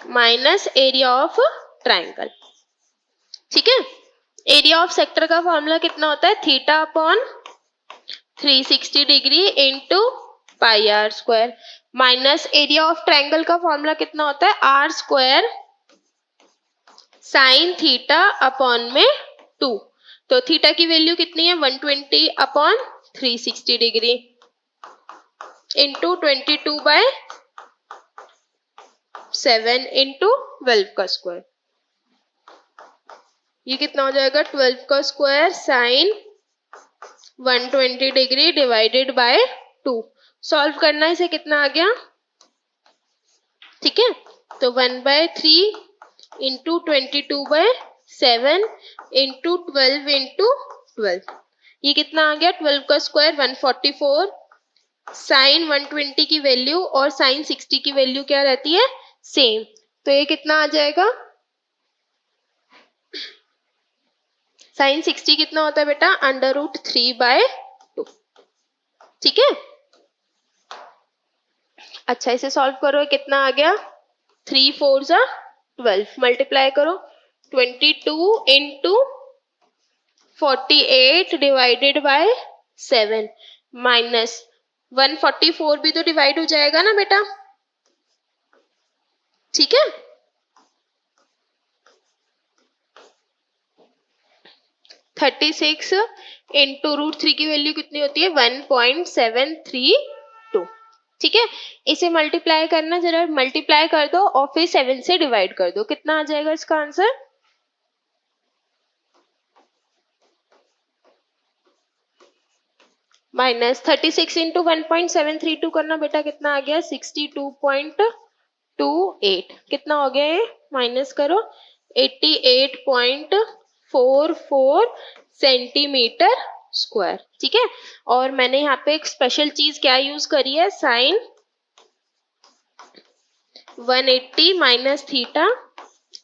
minus area of triangle. ठीक है, एरिया ऑफ सेक्टर का फॉर्मूला कितना होता है, theta upon 360 degree into pi are square, minus area of triangle का फॉर्मूला कितना होता है, r square sine theta upon में 2। तो थीटा की वैल्यू कितनी है, 120 अपॉन 360 डिग्री इंटू 22/7 इंटू 12 का स्क्वायर। ये कितना हो जाएगा, 12 का square sine 120 degree divided by 2। Solve करना है, इसे कितना आ गया, ठीक है, तो 1/3 इंटू 22/7 इंटू 12 इंटू 12, ये कितना आ गया, 12 का स्क्वायर 144। साइन 120 की वैल्यू और साइन 60 की वैल्यू क्या रहती है, सेम। तो ये कितना आ जाएगा, साइन 60 कितना होता है बेटा, √3/2। ठीक है, अच्छा इसे सॉल्व करो, कितना आ गया, 3 4 जा 12, मल्टीप्लाई करो 22 इंटू 48 डिवाइडेड बाय 7 माइनस 144 भी तो डिवाइड हो जाएगा ना बेटा। ठीक है, थर्टी सिक्स इंटू √3 की वैल्यू कितनी होती है, 1.732। ठीक है, इसे मल्टीप्लाई करना, जरा मल्टीप्लाई कर दो और फिर 7 से डिवाइड कर दो, कितना आ जाएगा इसका आंसर, माइनस 36 इंटू 1.732 करना बेटा, कितना आ गया, 62.28। कितना हो गया ये, माइनस करो 88.44 सेंटीमीटर स्क्वायर। ठीक है, और मैंने यहाँ पे एक स्पेशल चीज क्या यूज करी है, sine 180 minus theta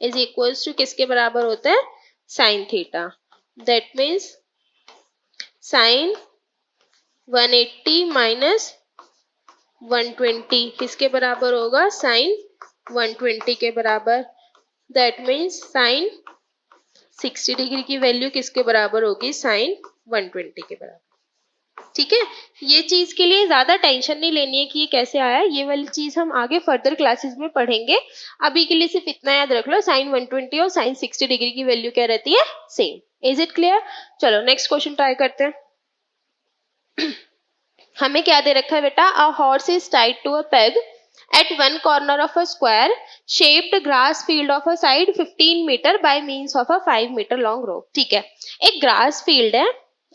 is equals to किसके बराबर होता है, sine theta. That means sine 180 minus 120 किसके बराबर होगा, साइन 120 के बराबर। दैट मीन्स साइन 60 डिग्री की वैल्यू किसके बराबर होगी, साइन 120 के बराबर। ठीक है, ये चीज के लिए ज्यादा टेंशन नहीं लेनी है कि ये कैसे आया, ये वाली चीज हम आगे फर्दर क्लासेस में पढ़ेंगे। अभी के लिए सिर्फ इतना याद रख लो, साइन 120 और साइन 60 डिग्री की वैल्यू क्या रहती है, सेम। इज इट क्लियर, चलो नेक्स्ट क्वेश्चन ट्राई करते हैं। हमें क्या दे रखा है बेटा, a horse is tied to a peg at one corner of a square shaped grass field of a side 15 metre by means of a 5 metre long rope. ठीक है, एक ग्रास फील्ड है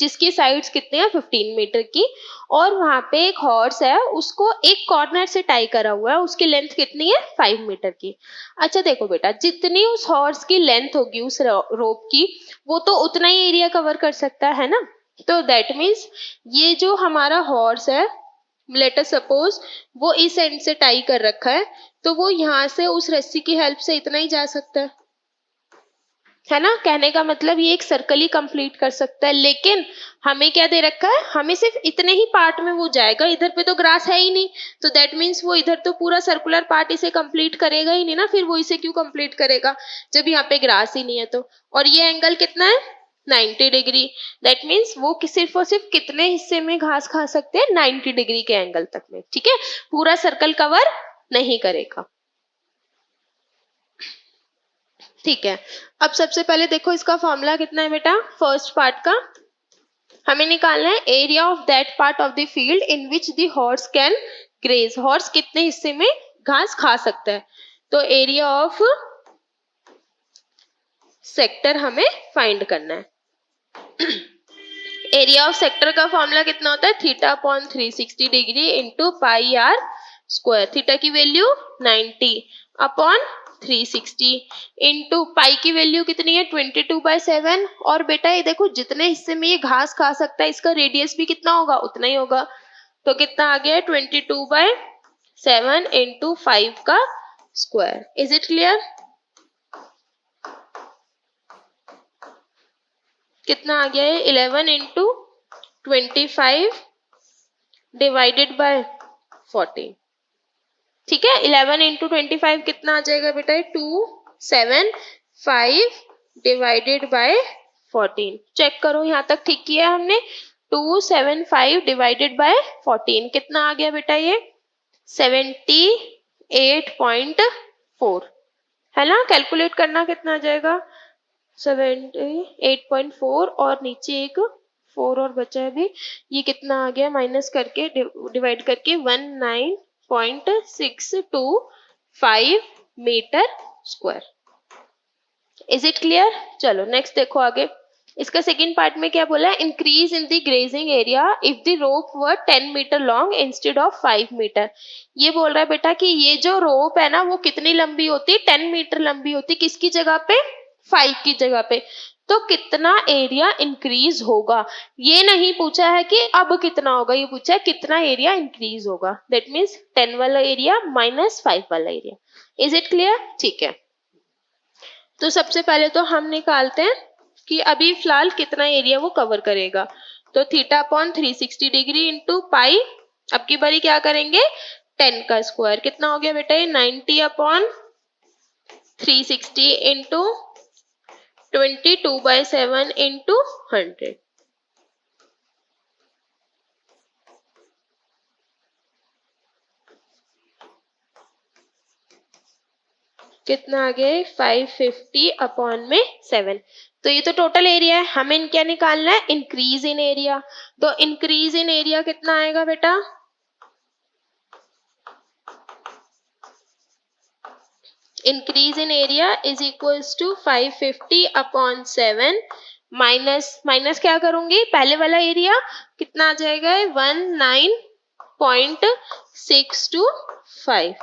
जिसकी साइड्स कितने हैं, 15 मीटर की, और वहां पे एक हॉर्स है, उसको एक कॉर्नर से टाई करा हुआ है, उसकी लेंथ कितनी है, 5 मीटर की। अच्छा देखो बेटा, जितनी उस हॉर्स की लेंथ होगी उस रोप की, वो तो उतना ही एरिया कवर कर सकता है ना। तो दैट मीन्स ये जो हमारा हॉर्स है, लेट अस सपोज वो इस एंड से टाई कर रखा है, तो वो यहाँ से उस रस्सी की हेल्प से इतना ही जा सकता है ना। कहने का मतलब ये एक सर्कल ही कंप्लीट कर सकता है, लेकिन हमें क्या दे रखा है, हमें सिर्फ इतने ही पार्ट में वो जाएगा, इधर पे तो ग्रास है ही नहीं, तो दैट मीन्स वो इधर तो पूरा सर्कुलर पार्ट इसे कंप्लीट करेगा ही नहीं ना, फिर वो इसे क्यों कंप्लीट करेगा जब यहाँ पे ग्रास ही नहीं है तो। और ये एंगल कितना है, 90 डिग्री। दैट मीन्स वो सिर्फ और सिर्फ कितने हिस्से में घास खा सकते हैं, 90 डिग्री के एंगल तक में। ठीक है, पूरा सर्कल कवर नहीं करेगा। ठीक है, अब सबसे पहले देखो इसका फॉर्मूला कितना है बेटा, फर्स्ट पार्ट का हमें निकालना है, area of that part of the field in which the horse can graze. Horse कितने हिस्से में घास खा सकता है, तो एरिया ऑफ सेक्टर हमें फाइंड करना है। एरिया ऑफ सेक्टर का फॉर्मूला कितना होता है, theta upon 360 degree into pi are square. Theta की वैल्यू 90 अपॉन 360 इंटू पाई की वैल्यू कितनी है 22/7। और बेटा ये देखो जितने हिस्से में ये घास खा सकता है इसका रेडियस भी कितना होगा उतना ही होगा। तो कितना आ गया 22/7 इंटू 5 का स्क्वायर। Is it clear? कितना आ गया है 11 इंटू 25 डिवाइडेड बाय 14। ठीक है, 11 इंटू 25 कितना आ जाएगा बेटा 275 डिवाइडेड बाय 14। चेक करो यहाँ तक ठीक किया हमने। 275 डिवाइडेड बाय 14 कितना आ गया बेटा ये 78.4 है ना। कैलकुलेट करना कितना आ जाएगा 78.4 और नीचे एक 4 और बचा है भी, ये कितना आ गया माइनस करके डिवाइड करके 19.625 metre square. Is it clear? चलो नेक्स्ट देखो आगे। इसका सेकंड पार्ट में क्या बोला है, increase in the grazing area if the rope were 10 metre long instead of 5 metre. ये बोल रहा है बेटा कि ये जो रोप है ना वो कितनी लंबी होती है 10 मीटर लंबी होती, किसकी जगह पे 5 की जगह पे। तो कितना एरिया इंक्रीज होगा, ये नहीं पूछा है कि अब कितना होगा, ये पूछा है कितना एरिया इंक्रीज होगा। दैट मीन्स 10 वाला एरिया माइनस 5 वाला एरिया। Is it clear? ठीक है, तो सबसे पहले तो हम निकालते हैं कि अभी फिलहाल कितना एरिया वो कवर करेगा। तो थीटा अपॉन 360 डिग्री इंटू पाई, अब की बारी क्या करेंगे 10 का स्क्वायर। कितना हो गया बेटा ये 90 अपॉन 360 इंटू 22/7 इंटू 100। कितना आ गया 550 अपॉन में 7। तो ये तो टोटल एरिया है, हमें क्या निकालना है इंक्रीज इन एरिया। तो इंक्रीज इन एरिया कितना आएगा बेटा increase in area is equals to 550 upon 7 minus क्या करूंगी पहले वाला एरिया कितना आ जाएगा 19.625।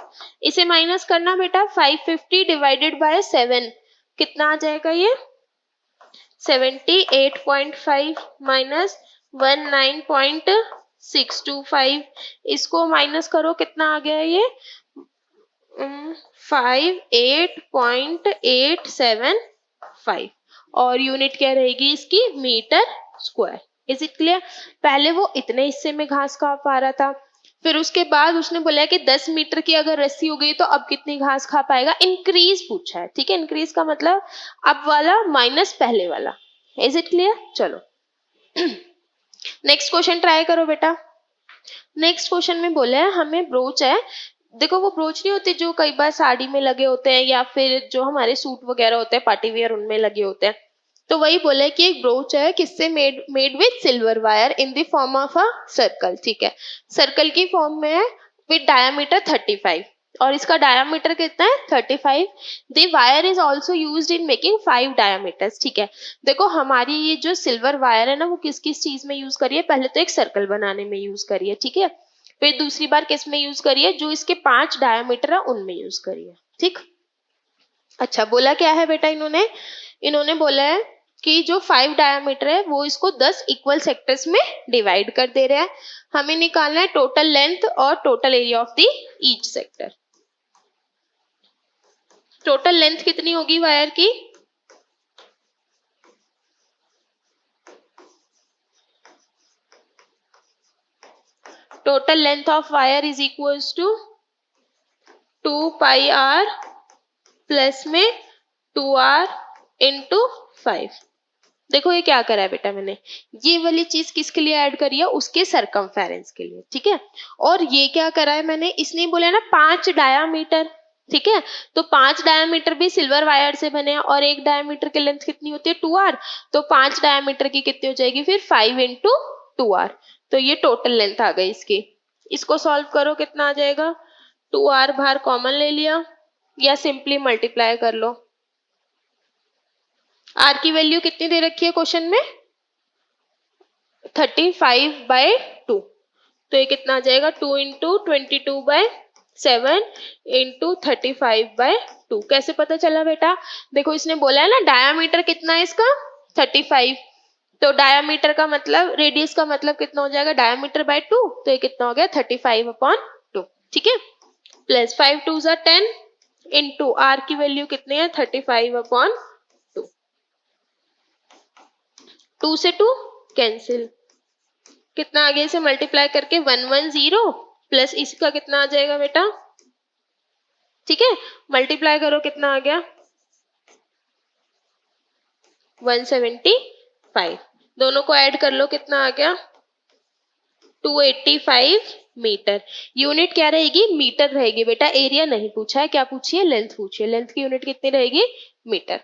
इसे माइनस करना बेटा 550 डिवाइडेड बाय 7 कितना आ जाएगा ये 78.5 माइनस 19.625। इसको माइनस करो कितना आ गया ये 58.875 और यूनिट क्या रहेगी इसकी metre square. Is it clear? पहले वो इतने हिस्से में घास खा पा रहा था, फिर उसके बाद उसने बोला कि 10 मीटर की अगर रस्सी हो गई तो अब कितनी घास खा पाएगा। इंक्रीज पूछा है, ठीक है, इंक्रीज का मतलब अब वाला माइनस पहले वाला। Is it clear? चलो नेक्स्ट क्वेश्चन ट्राई करो बेटा। नेक्स्ट क्वेश्चन में बोला है हमें ब्रोच है, देखो वो ब्रोच नहीं होते जो कई बार साड़ी में लगे होते हैं या फिर जो हमारे सूट वगैरह होते हैं पार्टी वेयर उनमें लगे होते हैं। तो वही बोला है कि एक ब्रोच है किससे made with silver wire in the form of a circle. ठीक है, सर्कल की फॉर्म में है विद डायमीटर 35 और इसका डायमीटर कितना है 35। The wire is also used in making 5 diameters. ठीक है, देखो हमारी ये जो सिल्वर वायर है ना वो किस किस चीज में यूज करिए, पहले तो एक सर्कल बनाने में यूज करिए, ठीक है, फिर दूसरी बार किस में यूज करिए जो इसके 5 डायमीटर है उनमें यूज करिए। ठीक, अच्छा बोला क्या है बेटा इन्होंने बोला है कि जो 5 डायमीटर है वो इसको 10 इक्वल सेक्टर्स में डिवाइड कर दे रहा है। हमें निकालना है टोटल लेंथ और total area of the each sector. Total length कितनी होगी वायर की total length of wire is equals to 2 pi r plus में 2r इंटू 5। देखो ये क्या करा है बेटा मैंने, ये वाली चीज किसके लिए ऐड करी है उसके सरकमफेरेंस के लिए। ठीक है, और ये क्या करा है मैंने, इसने बोला ना 5 डायामीटर। ठीक है, तो 5 डायामीटर भी सिल्वर वायर से बने और एक डायामीटर की लेंथ कितनी होती है 2r, तो 5 डायामीटर की कितनी हो जाएगी फिर 5 इंटू 2r। तो ये टोटल लेंथ आ गई इसकी। इसको सॉल्व करो कितना आ जाएगा 2r बाहर कॉमन ले लिया या सिंपली मल्टीप्लाई कर लो। r की वैल्यू कितनी दे रखी है क्वेश्चन में 35/2, तो ये कितना आ जाएगा 2 इंटू 22/7 7 इंटू 35/2। कैसे पता चला बेटा? देखो इसने बोला है ना डायामीटर कितना है इसका 35, तो डायामीटर का मतलब रेडियस का मतलब कितना हो जाएगा डायामीटर बाय 2, तो ये कितना हो गया 35/2। ठीक है, प्लस 5 2 ज़ा 10 इंटू आर की वैल्यू कितनी है 35/2। 2 से 2 कैंसिल, कितना आगे से मल्टीप्लाई करके 110 प्लस इसका कितना आ जाएगा बेटा, ठीक है, मल्टीप्लाई करो कितना आ गया 175, दोनों को ऐड कर लो कितना आ गया 285 मीटर। यूनिट क्या रहेगी मीटर रहेगी बेटा, एरिया नहीं पूछा है, क्या पूछी है लेंथ पूछी है, लेंथ की यूनिट कितनी रहेगी मीटर।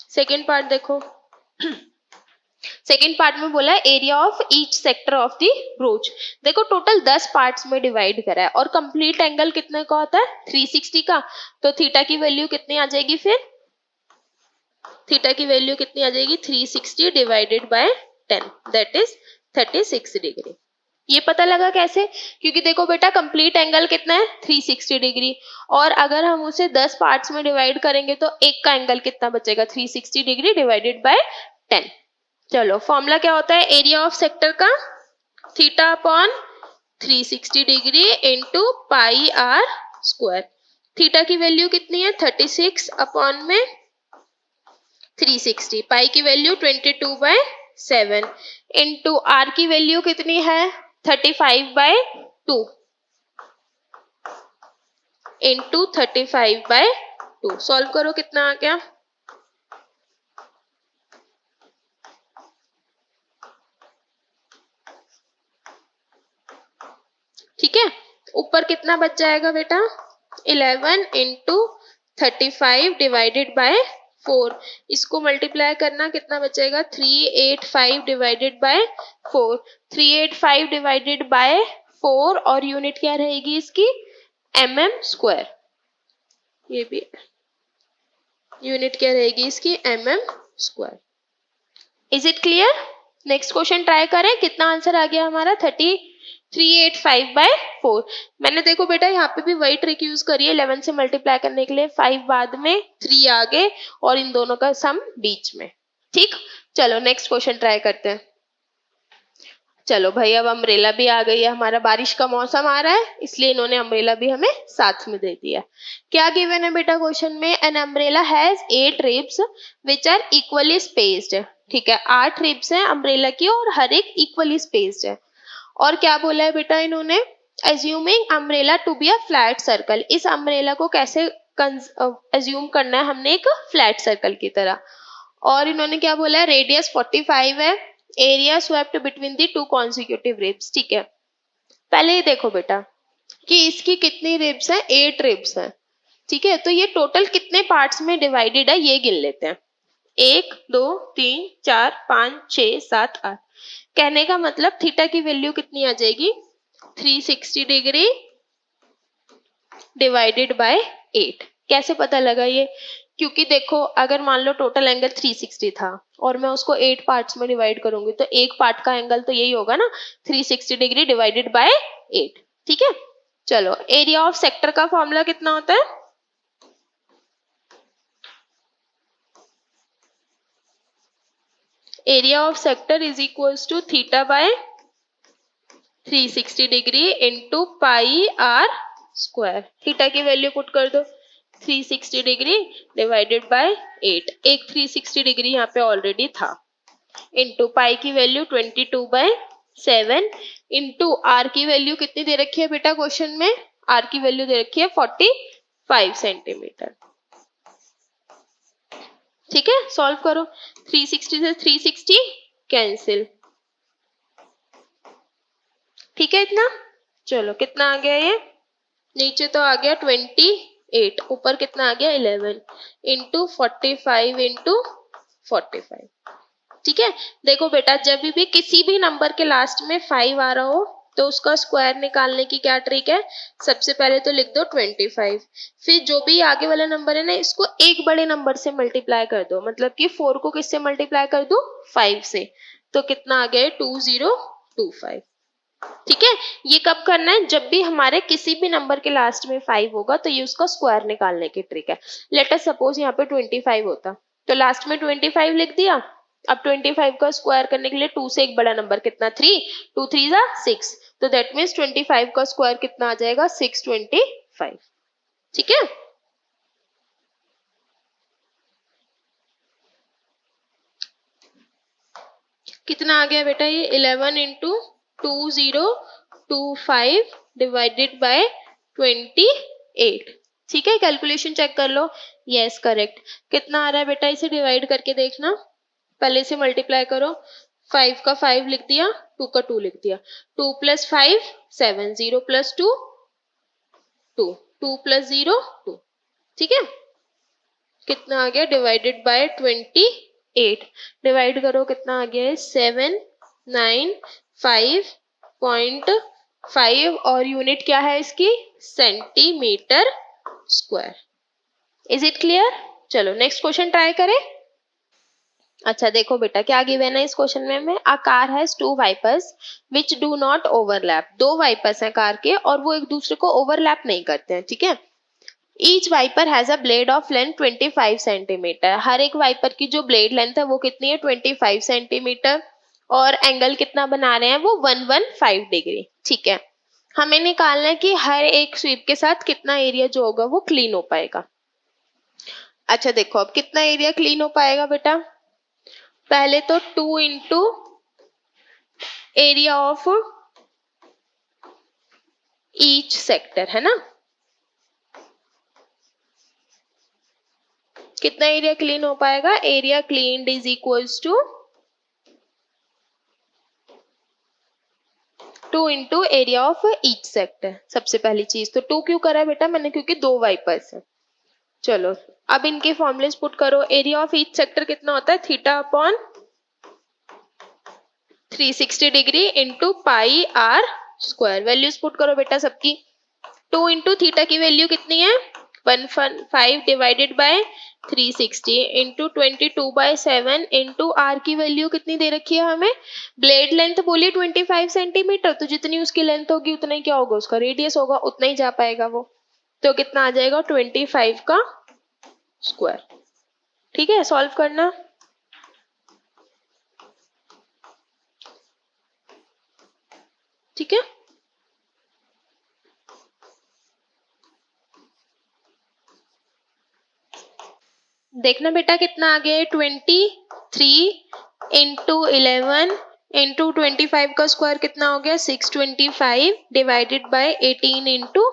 सेकेंड पार्ट देखो सेकेंड पार्ट में बोला है area of each sector of the broach. देखो टोटल 10 पार्ट्स में डिवाइड करा है और कंप्लीट एंगल कितने का होता है 360 का, तो थीटा की वैल्यू कितनी आ जाएगी फिर, थीटा की वैल्यू कितनी आ जाएगी 360 divided by 10 that is 36 degree. ये पता लगा कैसे, क्योंकि देखो बेटा कंप्लीट एंगल कितना है 360 डिग्री, और अगर हम उसे 10 पार्ट्स में डिवाइड करेंगे तो एक का एंगल कितना बचेगा 360 डिग्री डिवाइडेड बाय 10। चलो फॉर्मूला क्या होता है एरिया ऑफ सेक्टर का, theta upon 360 degree into pi are square. Theta की वैल्यू कितनी है 36 अपॉन में 360, पाई की वैल्यू 22/7 इंटू आर की वैल्यू कितनी है 35/2 इंटू 35/2। सॉल्व करो कितना आ गया, ठीक है, ऊपर कितना बच जाएगा बेटा 11 इंटू 35 डिवाइडेड बाय 4, इसको मल्टीप्लाई करना कितना बचेगा 385 डिवाइडेड बाय 4, 385 डिवाइडेड बाय 4 और यूनिट क्या रहेगी इसकी mm², ये भी यूनिट क्या रहेगी इसकी mm²। Is it clear? Next question try करें, कितना आंसर आ गया हमारा 385/4। मैंने देखो बेटा यहाँ पे भी वही ट्रिक यूज करी है 11 से मल्टीप्लाई करने के लिए, 5 बाद में 3 आगे और इन दोनों का सम बीच में। ठीक, चलो नेक्स्ट क्वेश्चन ट्राई करते हैं। चलो भाई अब अम्ब्रेला भी आ गई है, हमारा बारिश का मौसम आ रहा है इसलिए इन्होंने अम्ब्रेला भी हमें साथ में दे दिया। क्या गिवन है बेटा क्वेश्चन में, an umbrella has 8 ribs which are equally spaced. ठीक है, 8 रिब्स हैं अम्ब्रेला की और हर एक इक्वली स्पेस्ड है। और क्या बोला है बेटा इन्होंने, assuming umbrella to be a flat circle, इस अम्ब्रेला को कैसे एज्यूम करना है हमने एक फ्लैट सर्कल की तरह। और इन्होंने क्या बोला है रेडियस 45 है, area swept between the 2 consecutive ribs. ठीक है, पहले ये देखो बेटा कि इसकी कितनी रिब्स है 8 रिब्स है। ठीक है, तो ये टोटल कितने पार्ट्स में डिवाइडेड है ये गिन लेते हैं, 1 2 3 4 5 6 7 8। कहने का मतलब थीटा की वैल्यू कितनी आ जाएगी 360 डिग्री डिवाइडेड बाय 8। कैसे पता लगा ये, क्योंकि देखो अगर मान लो टोटल एंगल 360 था और मैं उसको 8 पार्ट्स में डिवाइड करूंगी तो एक पार्ट का एंगल तो यही होगा ना 360 डिग्री डिवाइडेड बाय 8। ठीक है, चलो एरिया ऑफ सेक्टर का फॉर्मूला कितना होता है, area of sector is equals to theta by 360 degree into pi are square. Theta की वैल्यू पुट कर दो 360 डिग्री डिवाइडेड बाय 8, एक 360 डिग्री यहाँ पे ऑलरेडी था, इंटू पाई की वैल्यू 22/7 इंटू आर की वैल्यू कितनी दे रखी है बेटा क्वेश्चन में, आर की वैल्यू दे रखी है 45 सेंटीमीटर। ठीक है, सॉल्व करो, 360 से 360 कैंसिल, ठीक है इतना। चलो कितना आ गया ये, नीचे तो आ गया 28, ऊपर कितना आ गया 11 इंटू 45 इंटू 45। ठीक है, देखो बेटा जब भी किसी भी नंबर के लास्ट में 5 आ रहा हो तो उसका स्क्वायर निकालने की क्या ट्रिक है, सबसे पहले तो लिख दो 25, फिर जो भी आगे वाला नंबर है ना इसको एक बड़े नंबर से मल्टीप्लाई कर दो, मतलब कि 4 को किससे मल्टीप्लाई कर दो 5 से, तो कितना आ गया 2025। ठीक है, ये कब करना है, जब भी हमारे किसी भी नंबर के लास्ट में 5 होगा तो ये उसका स्क्वायर निकालने की ट्रिक है। लेट अस सपोज यहाँ पे 25 होता तो लास्ट में 25 लिख दिया। अब 25 का स्क्वायर करने के लिए 2 से एक बड़ा नंबर कितना 3, 2 3 जा 6, तो दैट मीन्स 25 का स्क्वायर कितना आ जाएगा 625। ठीक है, कितना आ गया बेटा ये 11 इंटू 2025 डिवाइडेड बाय 28। ठीक है, कैलकुलेशन चेक कर लो। Yes correct. कितना आ रहा है बेटा, इसे डिवाइड करके देखना, पहले से मल्टीप्लाई करो। 5 का 5 लिख दिया, 2 का 2 लिख दिया, 2 प्लस 5 7, 0 प्लस 2 2, 2 प्लस 0 2। ठीक है, कितना आ गया डिवाइडेड बाय 28, डिवाइड करो कितना आ गया है 795.5 और यूनिट क्या है इसकी centimetre square. Is it clear? चलो नेक्स्ट क्वेश्चन ट्राई करें। अच्छा देखो बेटा क्या गिवन है इस क्वेश्चन में a car has 2 wipers which do not overlap. 2 wipers हैं कार के और वो एक दूसरे को ओवरलैप नहीं करते हैं। ठीक है, each wiper has a blade of length 25 centimetre. हर एक वाइपर की जो ब्लेड लेंथ है वो कितनी है 25 सेंटीमीटर और एंगल कितना बना रहे हैं वो 115 डिग्री। ठीक है, हमें निकालना है कि हर एक स्वीप के साथ कितना एरिया जो होगा वो क्लीन हो पाएगा। अच्छा देखो अब कितना एरिया क्लीन हो पाएगा बेटा, पहले तो 2 into area of each sector है ना, कितना एरिया क्लीन हो पाएगा, area cleaned is equals to 2 into area of each sector. सबसे पहली चीज तो 2 क्यों करा है बेटा मैंने, क्योंकि 2 वाइपर्स है। चलो अब इनके फॉर्मूलेस पुट करो। एरिया ऑफ ईच सेक्टर कितना होता है theta upon 360 degree into pi are square. Values put करो बेटा सबकी। 2 इंटू थीटा की वैल्यू कितनी है 115 divided by 360 into 22/7 into are की वैल्यू कितनी दे रखी है हमें, ब्लेड लेंथ बोलिए 25 सेंटीमीटर, तो जितनी उसकी लेंथ होगी उतना ही क्या होगा उसका रेडियस होगा, उतना ही जा पाएगा वो। तो कितना आ जाएगा 25 का स्क्वायर। ठीक है, सॉल्व करना। ठीक है, देखना बेटा कितना आ गया है 23 इंटू 11 इंटू 25 का स्क्वायर कितना हो गया 625 डिवाइडेड बाय 18 इंटू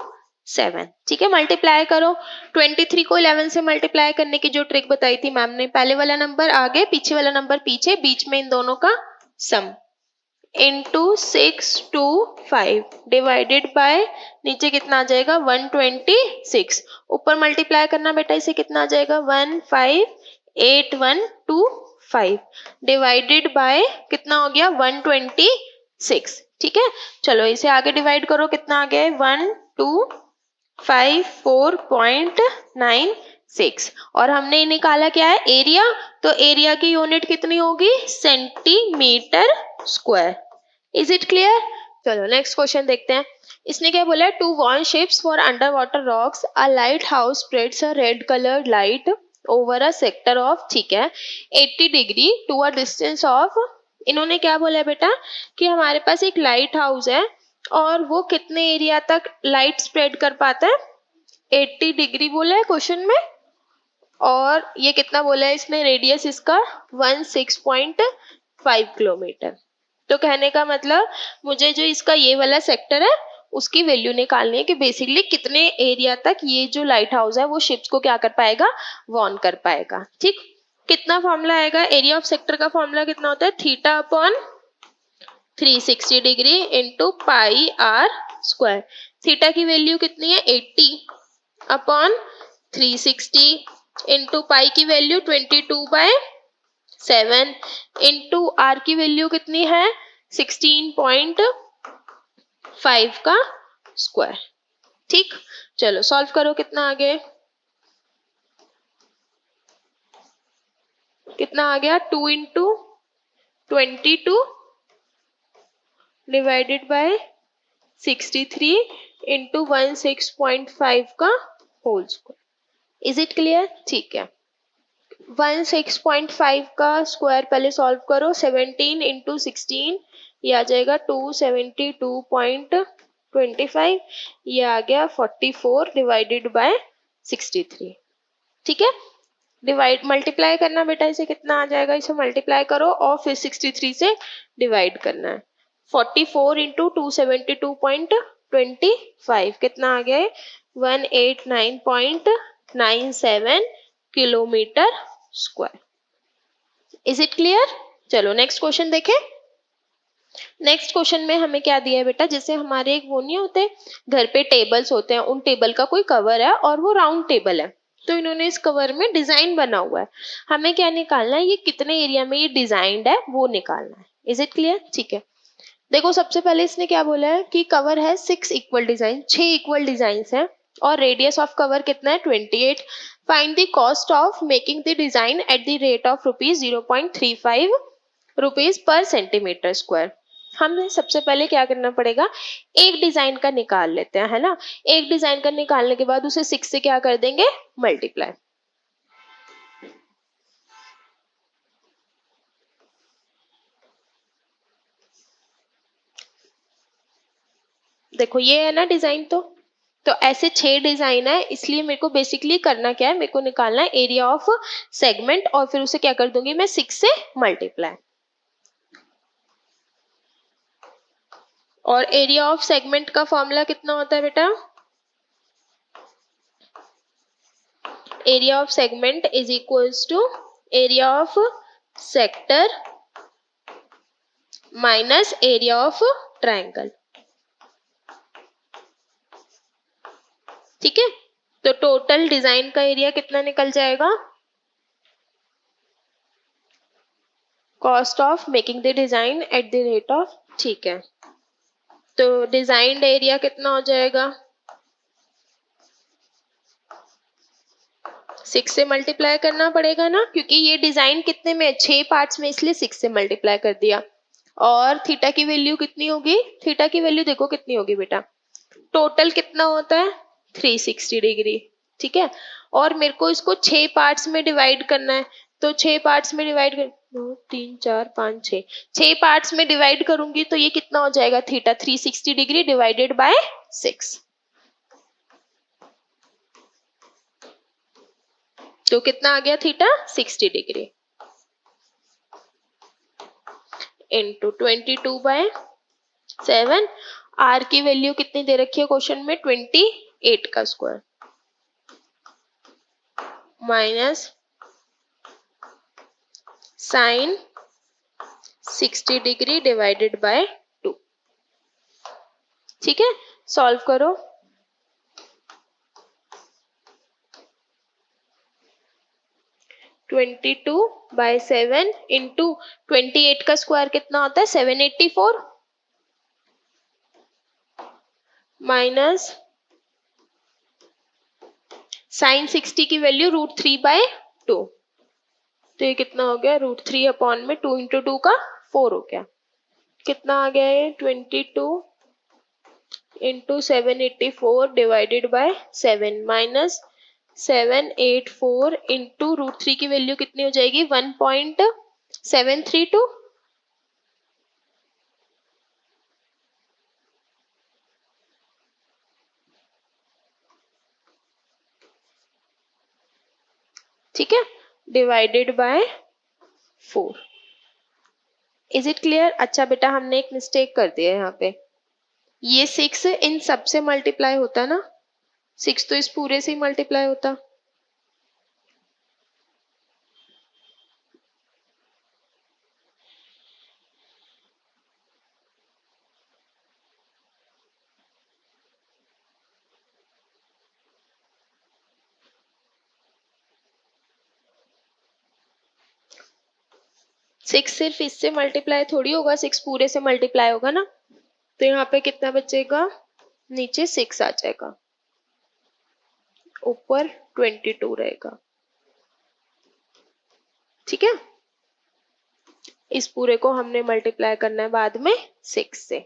7। ठीक है, मल्टीप्लाई करो। 23 को 11 से मल्टीप्लाई करने की जो ट्रिक बताई थी मैम ने, पहले वाला नंबर आगे पीछे वाला नंबर पीछे, बीच में इन दोनों का सम इंटू 625 डिवाइडेड बाय नीचे कितना आ जाएगा 126, ऊपर मल्टीप्लाई करना बेटा, इसे कितना आ जाएगा 158125 डिवाइडेड बाय कितना हो गया 126। ठीक है, चलो इसे आगे डिवाइड करो, कितना आ गया 1254.96 और हमने निकाला क्या है एरिया, तो एरिया की यूनिट कितनी होगी centimetre square. Is it clear? चलो नेक्स्ट क्वेश्चन देखते हैं। इसने क्या बोला है, to warn ships for underwater rocks a lighthouse spreads a red coloured light over a sector of, ठीक है 80 degree to a distance of. इन्होंने क्या बोला है बेटा कि हमारे पास एक लाइट हाउस है और वो कितने एरिया तक लाइट स्प्रेड कर पाता है 80 डिग्री बोला है क्वेश्चन में, और ये कितना बोला है इसने रेडियस इसका 16.5 किलोमीटर। तो कहने का मतलब मुझे जो इसका ये वाला सेक्टर है उसकी वैल्यू निकालनी है कि बेसिकली कितने एरिया तक ये जो लाइट हाउस है वो शिप्स को क्या कर पाएगा वॉर्न कर पाएगा। ठीक, कितना फॉर्मूला आएगा एरिया ऑफ सेक्टर का, फॉर्मूला कितना होता है theta upon 360 degree into pi are square. Theta की वैल्यू कितनी है 80 अपॉन 360 इंटू पाई की वैल्यू 22/7 इंटू आर की वैल्यू कितनी है 16.5 का स्क्वायर। ठीक, चलो सॉल्व करो, कितना आ गया, कितना आ गया 2 इंटू 22 डिवाइडेड बाय 63 इंटू 16.5 का whole square. Is it clear? ठीक है, 16.5 का स्क्वायर पहले सॉल्व करो। 17 इंटू 16 ये आ जाएगा 272.25, ये आ गया 44 डिवाइडेड बाय 63। ठीक है, डिवाइड मल्टीप्लाई करना बेटा, इसे कितना आ जाएगा, इसे मल्टीप्लाई करो और फिर 63 से डिवाइड करना है। 44 इंटू 272.25 कितना आ गया है, 189.97 kilometre square. Is it clear? चलो नेक्स्ट क्वेश्चन देखें। नेक्स्ट क्वेश्चन में हमें क्या दिया है बेटा, जैसे हमारे एक वो नहीं होते घर पे टेबल्स होते हैं, उन टेबल का कोई कवर है और वो राउंड टेबल है, तो इन्होंने इस कवर में डिजाइन बना हुआ है। हमें क्या निकालना है, ये कितने एरिया में ये डिजाइंड है वो निकालना है। Is it clear? ठीक है, देखो सबसे पहले इसने क्या बोला है कि कवर है 6 इक्वल डिजाइन, 6 इक्वल डिजाइन है और रेडियस ऑफ कवर कितना है 28। Find the cost of making the design at the rate of rupees 0.35 rupees per centimetre square. हमें सबसे पहले क्या करना पड़ेगा, एक डिजाइन का निकाल लेते हैं, है ना। एक डिजाइन का निकालने के बाद उसे 6 से क्या कर देंगे, मल्टीप्लाई। देखो ये है ना डिजाइन, तो ऐसे 6 डिजाइन है, इसलिए मेरे को बेसिकली करना क्या है, मेरे को निकालना है एरिया ऑफ सेगमेंट और फिर उसे क्या कर दूंगी मैं 6 से मल्टीप्लाई। और एरिया ऑफ सेगमेंट का फॉर्मूला कितना होता है बेटा, area of segment is equals to area of sector minus area of triangle. ठीक है, तो टोटल डिजाइन का एरिया कितना निकल जाएगा, cost of making the design at the rate of, ठीक है, तो डिजाइंड एरिया कितना हो जाएगा, 6 से मल्टीप्लाई करना पड़ेगा ना, क्योंकि ये डिजाइन कितने में 6 पार्ट्स में, इसलिए 6 से मल्टीप्लाई कर दिया। और थीटा की वैल्यू कितनी होगी, थीटा की वैल्यू देखो कितनी होगी बेटा, टोटल कितना होता है 360 डिग्री। ठीक है, और मेरे को इसको 6 पार्ट्स में डिवाइड करना है, तो 6 पार्ट्स में डिवाइड कर 2 3 4 5 6 पार्ट्स में डिवाइड करूंगी तो ये कितना हो जाएगा, थीटा 360 डिग्री डिवाइडेड बाय 6, तो कितना आ गया थीटा 60 डिग्री इंटू 22/7। आर की वैल्यू कितनी दे रखी है क्वेश्चन में, 28 का square minus sine 60 degree divided by 2। ठीक है, सॉल्व करो। 22/7 इंटू 28 का स्क्वायर कितना होता है 784 माइनस साइन 60 की वैल्यू √3/2, तो ये कितना हो गया √3 अपॉन में 2 इंटू 2 का 4 हो गया, कितना आ गया ये 22 into 784 divided by 7 minus 784 into √3 की वैल्यू कितनी हो जाएगी 1.732। ठीक है, divided by 4। Is it clear? अच्छा बेटा हमने एक मिस्टेक कर दिया है यहाँ पे, ये 6 इन सब से मल्टीप्लाई होता ना, 6 तो इस पूरे से ही मल्टीप्लाई होता, सिक्स सिर्फ इससे मल्टीप्लाई थोड़ी होगा, 6 पूरे से मल्टीप्लाई होगा ना, तो यहाँ पे कितना बचेगा, नीचे 6 आ जाएगा, ऊपर 22 रहेगा। ठीक है, इस पूरे को हमने मल्टीप्लाई करना है बाद में 6 से।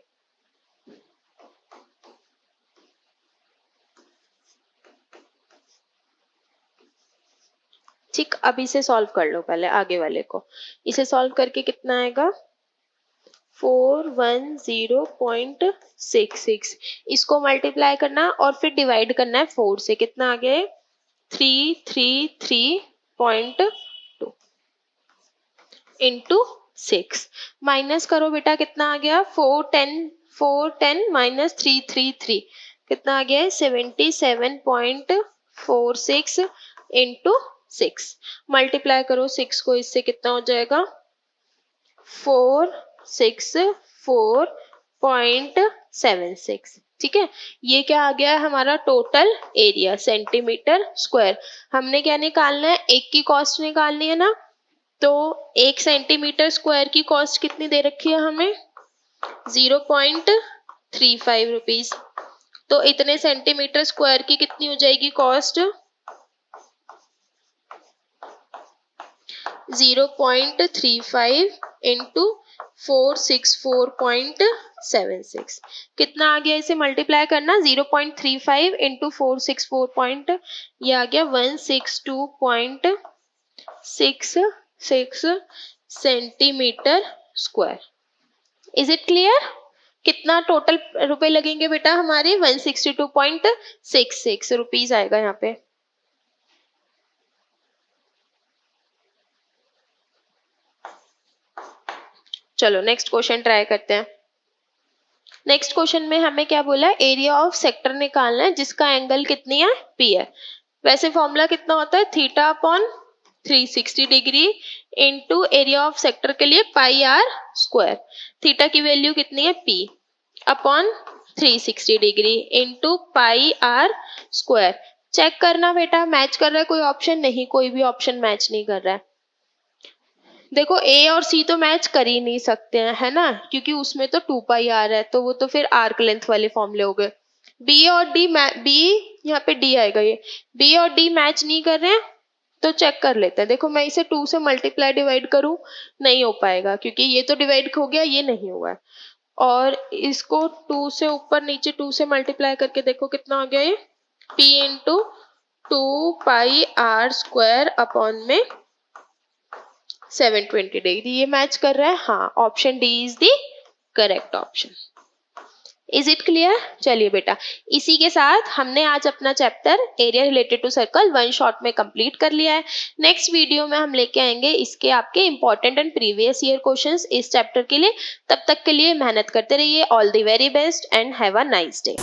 ठीक, अब इसे सॉल्व कर लो पहले आगे वाले को। इसे सॉल्व करके कितना आएगा 410.66। इसको मल्टीप्लाई करना और फिर डिवाइड करना है 4 से। कितना आ गया है 333.2 इंटू 6। माइनस करो बेटा, कितना आ गया 410 माइनस 333 कितना आ गया है 77.46 इंटू 6। मल्टीप्लाई करो 6 को इससे, कितना हो जाएगा 464.76। ठीक है, ये क्या आ गया है हमारा टोटल एरिया सेंटीमीटर स्क्वायर। हमने क्या निकालना है, एक की कॉस्ट निकालनी है ना, तो 1 सेंटीमीटर स्क्वायर की कॉस्ट कितनी दे रखी है हमें 0.35 रुपीज। तो इतने सेंटीमीटर स्क्वायर की कितनी हो जाएगी कॉस्ट 0.35 इंटू 464.76। कितना आ गया, इसे मल्टीप्लाई करना 0.35 इंटू 464 ये आ गया 162.66 centimetre square. Is it clear? कितना टोटल रुपए लगेंगे बेटा हमारे 162.66 रुपीज आएगा यहाँ पे। चलो नेक्स्ट क्वेश्चन ट्राई करते हैं। नेक्स्ट क्वेश्चन में हमें क्या बोला, एरिया ऑफ सेक्टर निकालना है जिसका एंगल कितनी है पी है। वैसे फॉर्मूला कितना होता है theta upon 360 degree into area of sector के लिए पाई आर स्क्वायर। थीटा की वैल्यू कितनी है P upon 360 degree into pi are square. Check करना बेटा मैच कर रहा है कोई ऑप्शन, नहीं कोई भी ऑप्शन मैच नहीं कर रहा है। देखो ए और सी तो मैच कर ही नहीं सकते हैं, है ना, क्योंकि उसमें तो 2 पाई आर है, तो वो तो फिर आर्क लेंथ वाले फॉर्मूले हो गए। बी और डी बी यहाँ पे डी आएगा, ये बी और डी मैच नहीं कर रहे हैं, तो चेक कर लेते हैं। देखो मैं इसे 2 से मल्टीप्लाई डिवाइड करूं, नहीं हो पाएगा क्योंकि ये तो डिवाइड हो गया, ये नहीं हुआ है। और इसको 2 से ऊपर नीचे 2 से मल्टीप्लाई करके देखो कितना आ गया ये P into 2 pi are square upon में 720 डिग्री। ये मैच कर रहा है, हाँ option D is the correct option. Is it clear? चलिए बेटा, इसी के साथ हमने आज अपना chapter area related to circle 1 shot में कंप्लीट कर लिया है। नेक्स्ट वीडियो में हम लेके आएंगे इसके आपके important and previous year questions इस चैप्टर के लिए। तब तक के लिए मेहनत करते रहिए। All the very best and have a nice day.